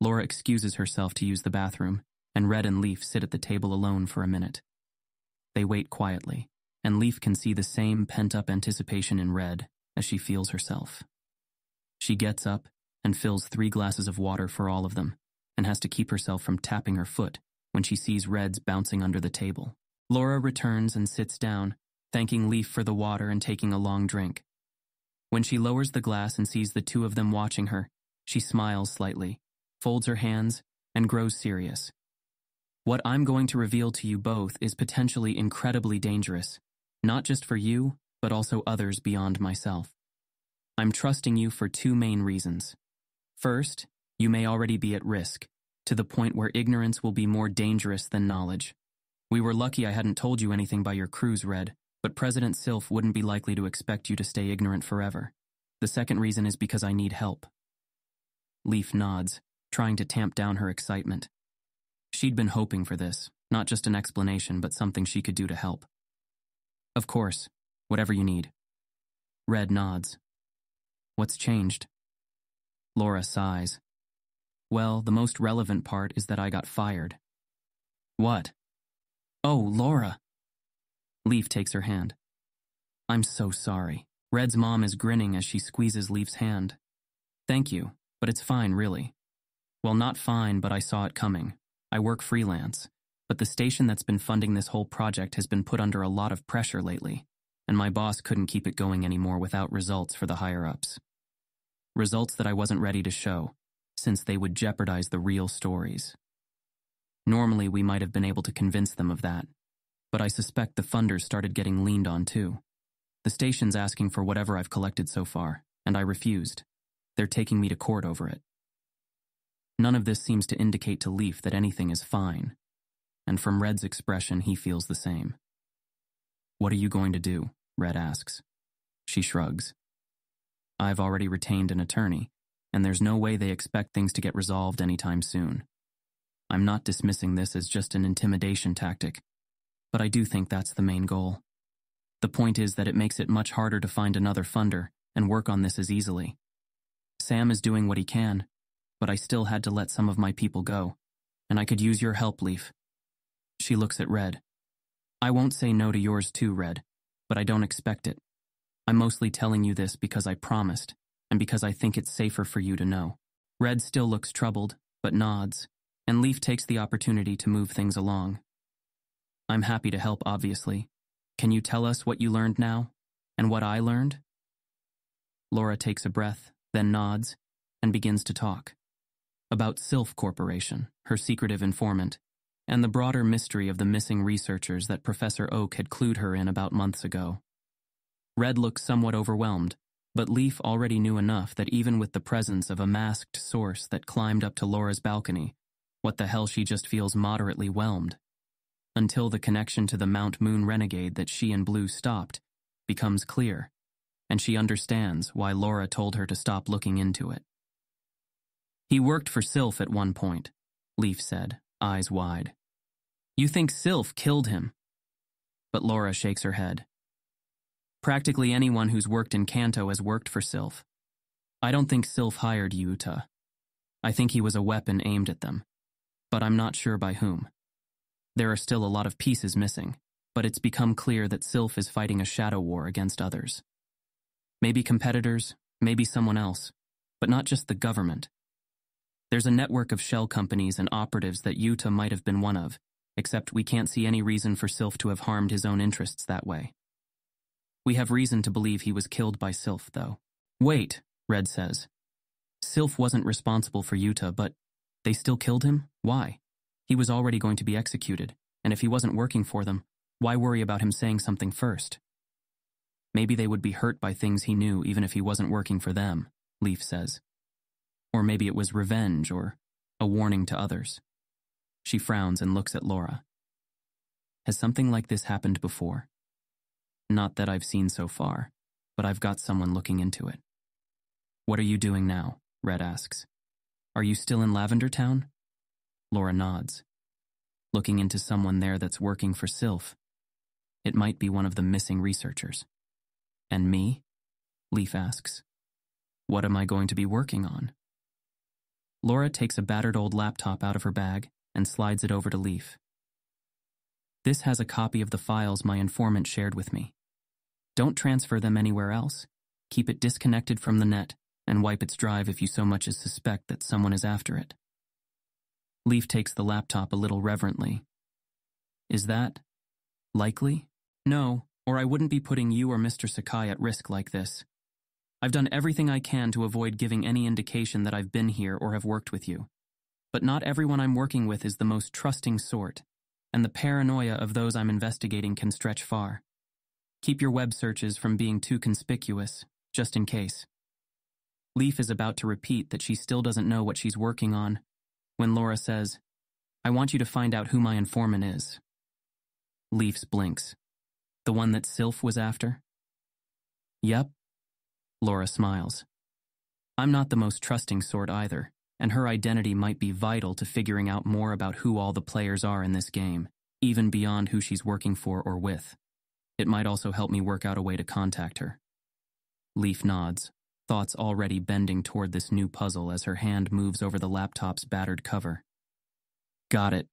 Laura excuses herself to use the bathroom, and Red and Leaf sit at the table alone for a minute. They wait quietly, and Leaf can see the same pent-up anticipation in Red as she feels herself. She gets up and fills 3 glasses of water for all of them, and has to keep herself from tapping her foot when she sees Red's bouncing under the table. Laura returns and sits down, thanking Leaf for the water and taking a long drink. When she lowers the glass and sees the 2 of them watching her, she smiles slightly, folds her hands, and grows serious. What I'm going to reveal to you both is potentially incredibly dangerous, not just for you, but also others beyond myself. I'm trusting you for 2 main reasons. First, you may already be at risk, to the point where ignorance will be more dangerous than knowledge. We were lucky I hadn't told you anything by your cruise, Red, but President Sylph wouldn't be likely to expect you to stay ignorant forever. The second reason is because I need help. Leaf nods, trying to tamp down her excitement. She'd been hoping for this, not just an explanation, but something she could do to help. Of course, whatever you need. Red nods. What's changed? Laura sighs. Well, the most relevant part is that I got fired. What? Oh, Laura. Leaf takes her hand. I'm so sorry. Red's mom is grinning as she squeezes Leaf's hand. Thank you, but it's fine, really. Well, not fine, but I saw it coming. I work freelance, but the station that's been funding this whole project has been put under a lot of pressure lately, and my boss couldn't keep it going anymore without results for the higher-ups. Results that I wasn't ready to show, since they would jeopardize the real stories. Normally, we might have been able to convince them of that, but I suspect the funders started getting leaned on too. The station's asking for whatever I've collected so far, and I refused. They're taking me to court over it. None of this seems to indicate to Leaf that anything is fine, and from Red's expression, he feels the same. What are you going to do? Red asks. She shrugs. I've already retained an attorney, and there's no way they expect things to get resolved anytime soon. I'm not dismissing this as just an intimidation tactic, but I do think that's the main goal. The point is that it makes it much harder to find another funder and work on this as easily. Sam is doing what he can, but I still had to let some of my people go, and I could use your help, Leaf. She looks at Red. I won't say no to yours too, Red, but I don't expect it. I'm mostly telling you this because I promised, and because I think it's safer for you to know. Red still looks troubled, but nods, and Leaf takes the opportunity to move things along. I'm happy to help, obviously. Can you tell us what you learned now? And what I learned? Laura takes a breath, then nods, and begins to talk. About Sylph Corporation, her secretive informant, and the broader mystery of the missing researchers that Professor Oak had clued her in about months ago. Red looks somewhat overwhelmed, but Leaf already knew enough that even with the presence of a masked source that climbed up to Laura's balcony, what the hell, she just feels moderately whelmed. Until the connection to the Mount Moon renegade that she and Blue stopped becomes clear, and she understands why Laura told her to stop looking into it. He worked for Sylph at one point, Leaf said, eyes wide. You think Sylph killed him? But Laura shakes her head. Practically anyone who's worked in Kanto has worked for Sylph. I don't think Sylph hired Yuta. I think he was a weapon aimed at them, but I'm not sure by whom. There are still a lot of pieces missing, but it's become clear that Sylph is fighting a shadow war against others. Maybe competitors, maybe someone else, but not just the government. There's a network of shell companies and operatives that Yuta might have been one of, except we can't see any reason for Sylph to have harmed his own interests that way. We have reason to believe he was killed by Sylph, though. Wait, Red says. Sylph wasn't responsible for Yuta, but they still killed him? Why? He was already going to be executed, and if he wasn't working for them, why worry about him saying something first? Maybe they would be hurt by things he knew even if he wasn't working for them, Leaf says. Or maybe it was revenge or a warning to others. She frowns and looks at Laura. Has something like this happened before? Not that I've seen so far, but I've got someone looking into it. What are you doing now? Red asks. Are you still in Lavender Town? Laura nods. Looking into someone there that's working for Sylph. It might be one of the missing researchers. And me? Leaf asks. What am I going to be working on? Laura takes a battered old laptop out of her bag and slides it over to Leaf. This has a copy of the files my informant shared with me. Don't transfer them anywhere else. Keep it disconnected from the net and wipe its drive if you so much as suspect that someone is after it. Leaf takes the laptop a little reverently. Is that likely? No, or I wouldn't be putting you or Mr. Sakai at risk like this. I've done everything I can to avoid giving any indication that I've been here or have worked with you. But not everyone I'm working with is the most trusting sort, and the paranoia of those I'm investigating can stretch far. Keep your web searches from being too conspicuous, just in case. Leaf is about to repeat that she still doesn't know what she's working on, when Laura says, I want you to find out who my informant is. Leaf blinks. The one that Sylph was after? Yep. Laura smiles. I'm not the most trusting sort either, and her identity might be vital to figuring out more about who all the players are in this game, even beyond who she's working for or with. It might also help me work out a way to contact her. Leaf nods, thoughts already bending toward this new puzzle as her hand moves over the laptop's battered cover. Got it.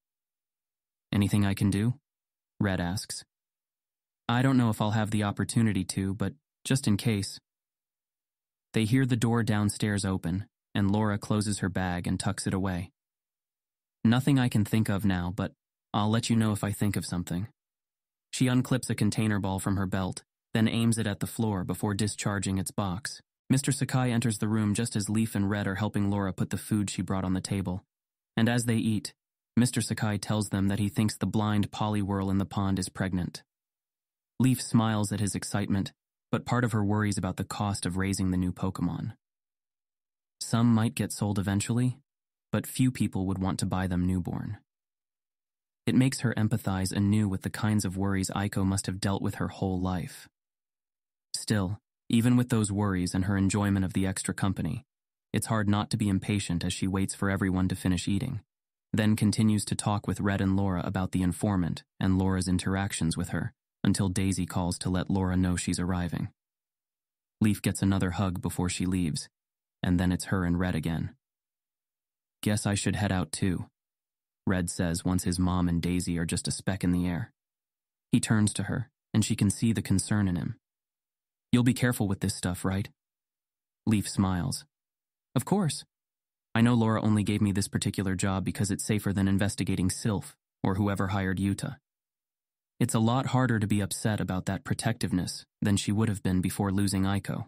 Anything I can do? Red asks. I don't know if I'll have the opportunity to, but just in case. They hear the door downstairs open, and Laura closes her bag and tucks it away. Nothing I can think of now, but I'll let you know if I think of something. She unclips a container ball from her belt, then aims it at the floor before discharging its box. Mr. Sakai enters the room just as Leaf and Red are helping Laura put the food she brought on the table. And as they eat, Mr. Sakai tells them that he thinks the blind polywhirl in the pond is pregnant. Leaf smiles at his excitement, but part of her worries about the cost of raising the new Pokemon. Some might get sold eventually, but few people would want to buy them newborn. It makes her empathize anew with the kinds of worries Aiko must have dealt with her whole life. Still, even with those worries and her enjoyment of the extra company, it's hard not to be impatient as she waits for everyone to finish eating, then continues to talk with Red and Laura about the informant and Laura's interactions with her, until Daisy calls to let Laura know she's arriving. Leaf gets another hug before she leaves, and then it's her and Red again. Guess I should head out too, Red says once his mom and Daisy are just a speck in the air. He turns to her, and she can see the concern in him. You'll be careful with this stuff, right? Leaf smiles. Of course. I know Laura only gave me this particular job because it's safer than investigating Sylph or whoever hired Yuta. It's a lot harder to be upset about that protectiveness than she would have been before losing Aiko.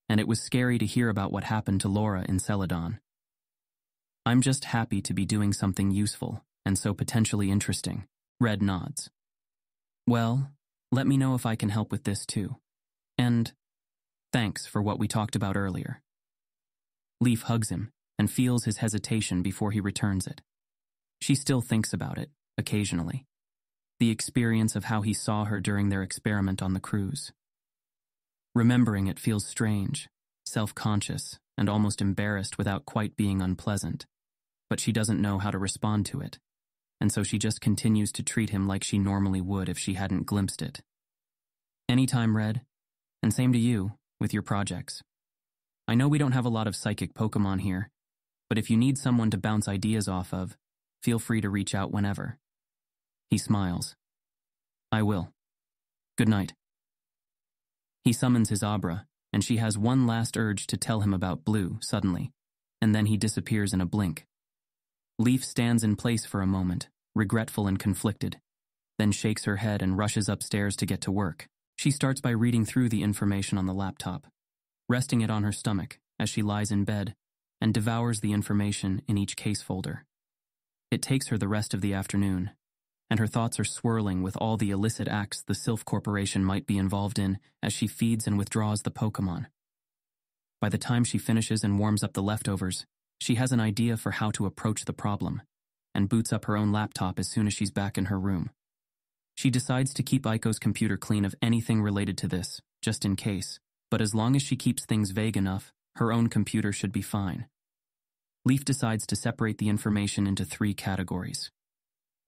And it was scary to hear about what happened to Laura in Celadon. I'm just happy to be doing something useful and so potentially interesting. Red nods. Well, let me know if I can help with this too. And thanks for what we talked about earlier. Leaf hugs him and feels his hesitation before he returns it. She still thinks about it, occasionally. The experience of how he saw her during their experiment on the cruise. Remembering it feels strange, self-conscious, and almost embarrassed without quite being unpleasant. But she doesn't know how to respond to it, and so she just continues to treat him like she normally would if she hadn't glimpsed it. Anytime, Red. And same to you, with your projects. I know we don't have a lot of psychic Pokemon here, but if you need someone to bounce ideas off of, feel free to reach out whenever. He smiles. I will. Good night. He summons his Abra, and she has one last urge to tell him about Blue, suddenly, and then he disappears in a blink. Leaf stands in place for a moment, regretful and conflicted, then shakes her head and rushes upstairs to get to work. She starts by reading through the information on the laptop, resting it on her stomach as she lies in bed, and devours the information in each case folder. It takes her the rest of the afternoon, and her thoughts are swirling with all the illicit acts the Sylph Corporation might be involved in as she feeds and withdraws the Pokemon. By the time she finishes and warms up the leftovers, she has an idea for how to approach the problem, and boots up her own laptop as soon as she's back in her room. She decides to keep Aiko's computer clean of anything related to this, just in case, but as long as she keeps things vague enough, her own computer should be fine. Leaf decides to separate the information into 3 categories: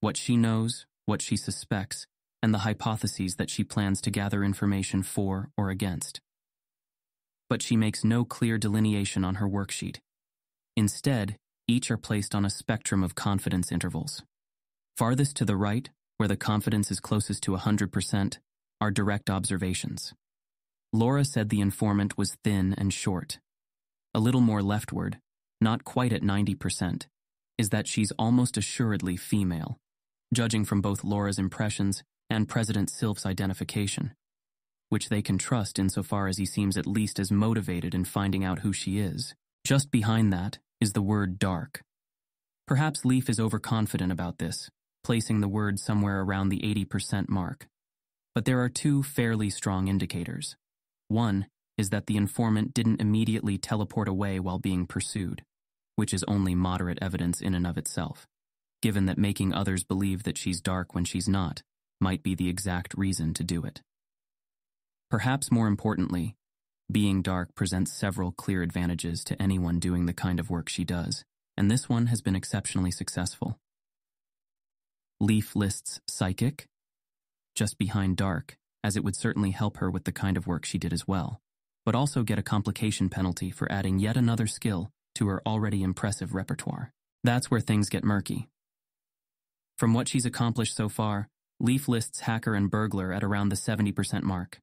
what she knows, what she suspects, and the hypotheses that she plans to gather information for or against. But she makes no clear delineation on her worksheet. Instead, each are placed on a spectrum of confidence intervals. Farthest to the right, where the confidence is closest to 100%, are direct observations. Laura said the informant was thin and short. A little more leftward, not quite at 90%, is that she's almost assuredly female, judging from both Laura's impressions and President Sylph's identification, which they can trust insofar as he seems at least as motivated in finding out who she is. Just behind that is the word dark. Perhaps Leaf is overconfident about this, placing the word somewhere around the 80% mark. But there are 2 fairly strong indicators. One is that the informant didn't immediately teleport away while being pursued, which is only moderate evidence in and of itself, given that making others believe that she's dark when she's not might be the exact reason to do it. Perhaps more importantly, being dark presents several clear advantages to anyone doing the kind of work she does, and this one has been exceptionally successful. Leaf lists psychic, just behind dark, as it would certainly help her with the kind of work she did as well, but also get a complication penalty for adding yet another skill to her already impressive repertoire. That's where things get murky. From what she's accomplished so far, Leaf lists hacker and burglar at around the 70% mark.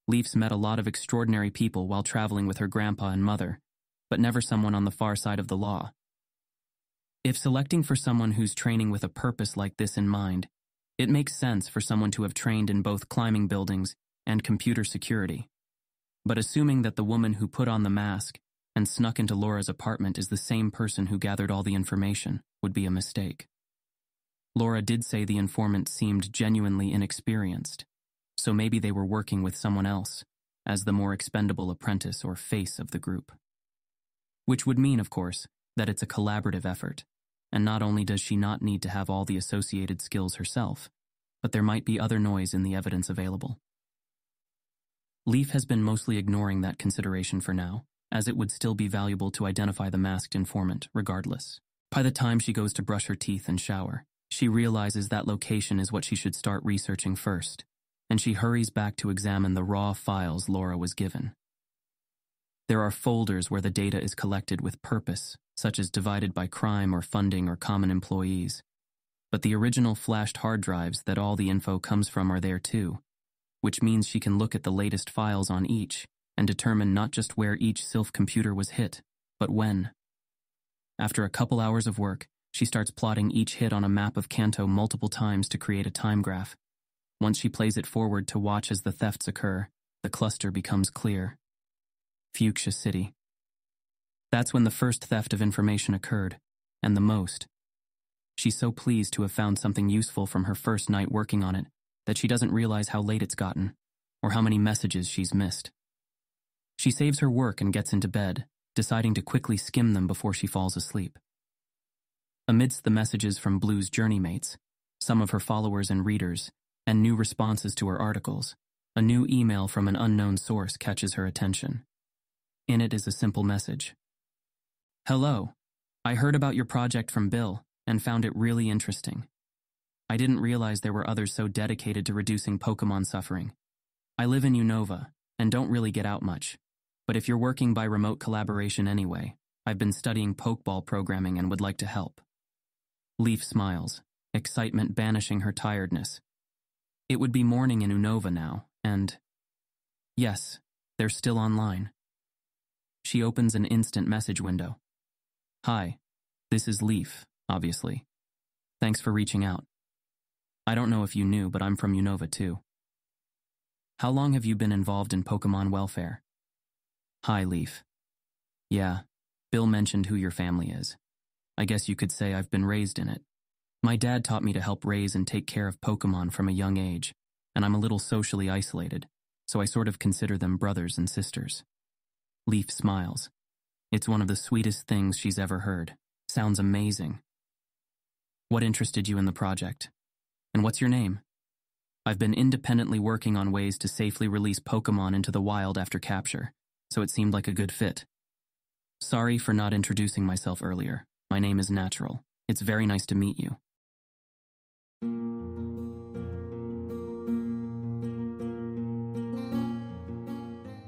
Leaf's met a lot of extraordinary people while traveling with her grandpa and mother, but never someone on the far side of the law. If selecting for someone who's training with a purpose like this in mind, it makes sense for someone to have trained in both climbing buildings and computer security. But assuming that the woman who put on the mask and snuck into Laura's apartment is the same person who gathered all the information would be a mistake. Laura did say the informant seemed genuinely inexperienced, so maybe they were working with someone else as the more expendable apprentice or face of the group. Which would mean, of course, that it's a collaborative effort, and not only does she not need to have all the associated skills herself, but there might be other noise in the evidence available. Leaf has been mostly ignoring that consideration for now, as it would still be valuable to identify the masked informant regardless. By the time she goes to brush her teeth and shower, she realizes that location is what she should start researching first, and she hurries back to examine the raw files Laura was given. There are folders where the data is collected with purpose, such as divided by crime or funding or common employees. But the original flashed hard drives that all the info comes from are there too, which means she can look at the latest files on each and determine not just where each Sylph computer was hit, but when. After a couple hours of work, she starts plotting each hit on a map of Kanto multiple times to create a time graph. Once she plays it forward to watch as the thefts occur, the cluster becomes clear. Fuchsia City. That's when the first theft of information occurred, and the most. She's so pleased to have found something useful from her first night working on it that she doesn't realize how late it's gotten, or how many messages she's missed. She saves her work and gets into bed, deciding to quickly skim them before she falls asleep. Amidst the messages from Blue's journey mates, some of her followers and readers, and new responses to her articles, a new email from an unknown source catches her attention. In it is a simple message. Hello, I heard about your project from Bill and found it really interesting. I didn't realize there were others so dedicated to reducing Pokemon suffering. I live in Unova and don't really get out much, but if you're working by remote collaboration anyway, I've been studying Pokeball programming and would like to help. Leaf smiles, excitement banishing her tiredness. It would be morning in Unova now, and yes, they're still online. She opens an instant message window. Hi, this is Leaf, obviously. Thanks for reaching out. I don't know if you knew, but I'm from Unova too. How long have you been involved in Pokemon welfare? Hi, Leaf. Yeah, Bill mentioned who your family is. I guess you could say I've been raised in it. My dad taught me to help raise and take care of Pokemon from a young age, and I'm a little socially isolated, so I sort of consider them brothers and sisters. Leaf smiles. It's one of the sweetest things she's ever heard. Sounds amazing. What interested you in the project? And what's your name? I've been independently working on ways to safely release Pokemon into the wild after capture, so it seemed like a good fit. Sorry for not introducing myself earlier. My name is Natural. It's very nice to meet you.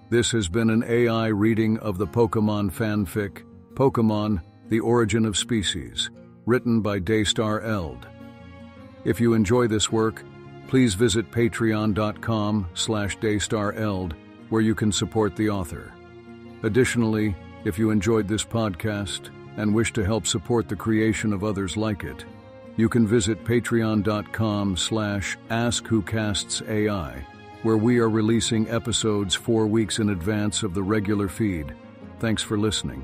This has been an AI reading of the Pokemon fanfic, Pokemon, The Origin of Species, written by Daystar Eld. If you enjoy this work, please visit patreon.com/daystareld, where you can support the author. Additionally, if you enjoyed this podcast and wish to help support the creation of others like it, you can visit patreon.com/askwhocastsai, where we are releasing episodes 4 weeks in advance of the regular feed. Thanks for listening.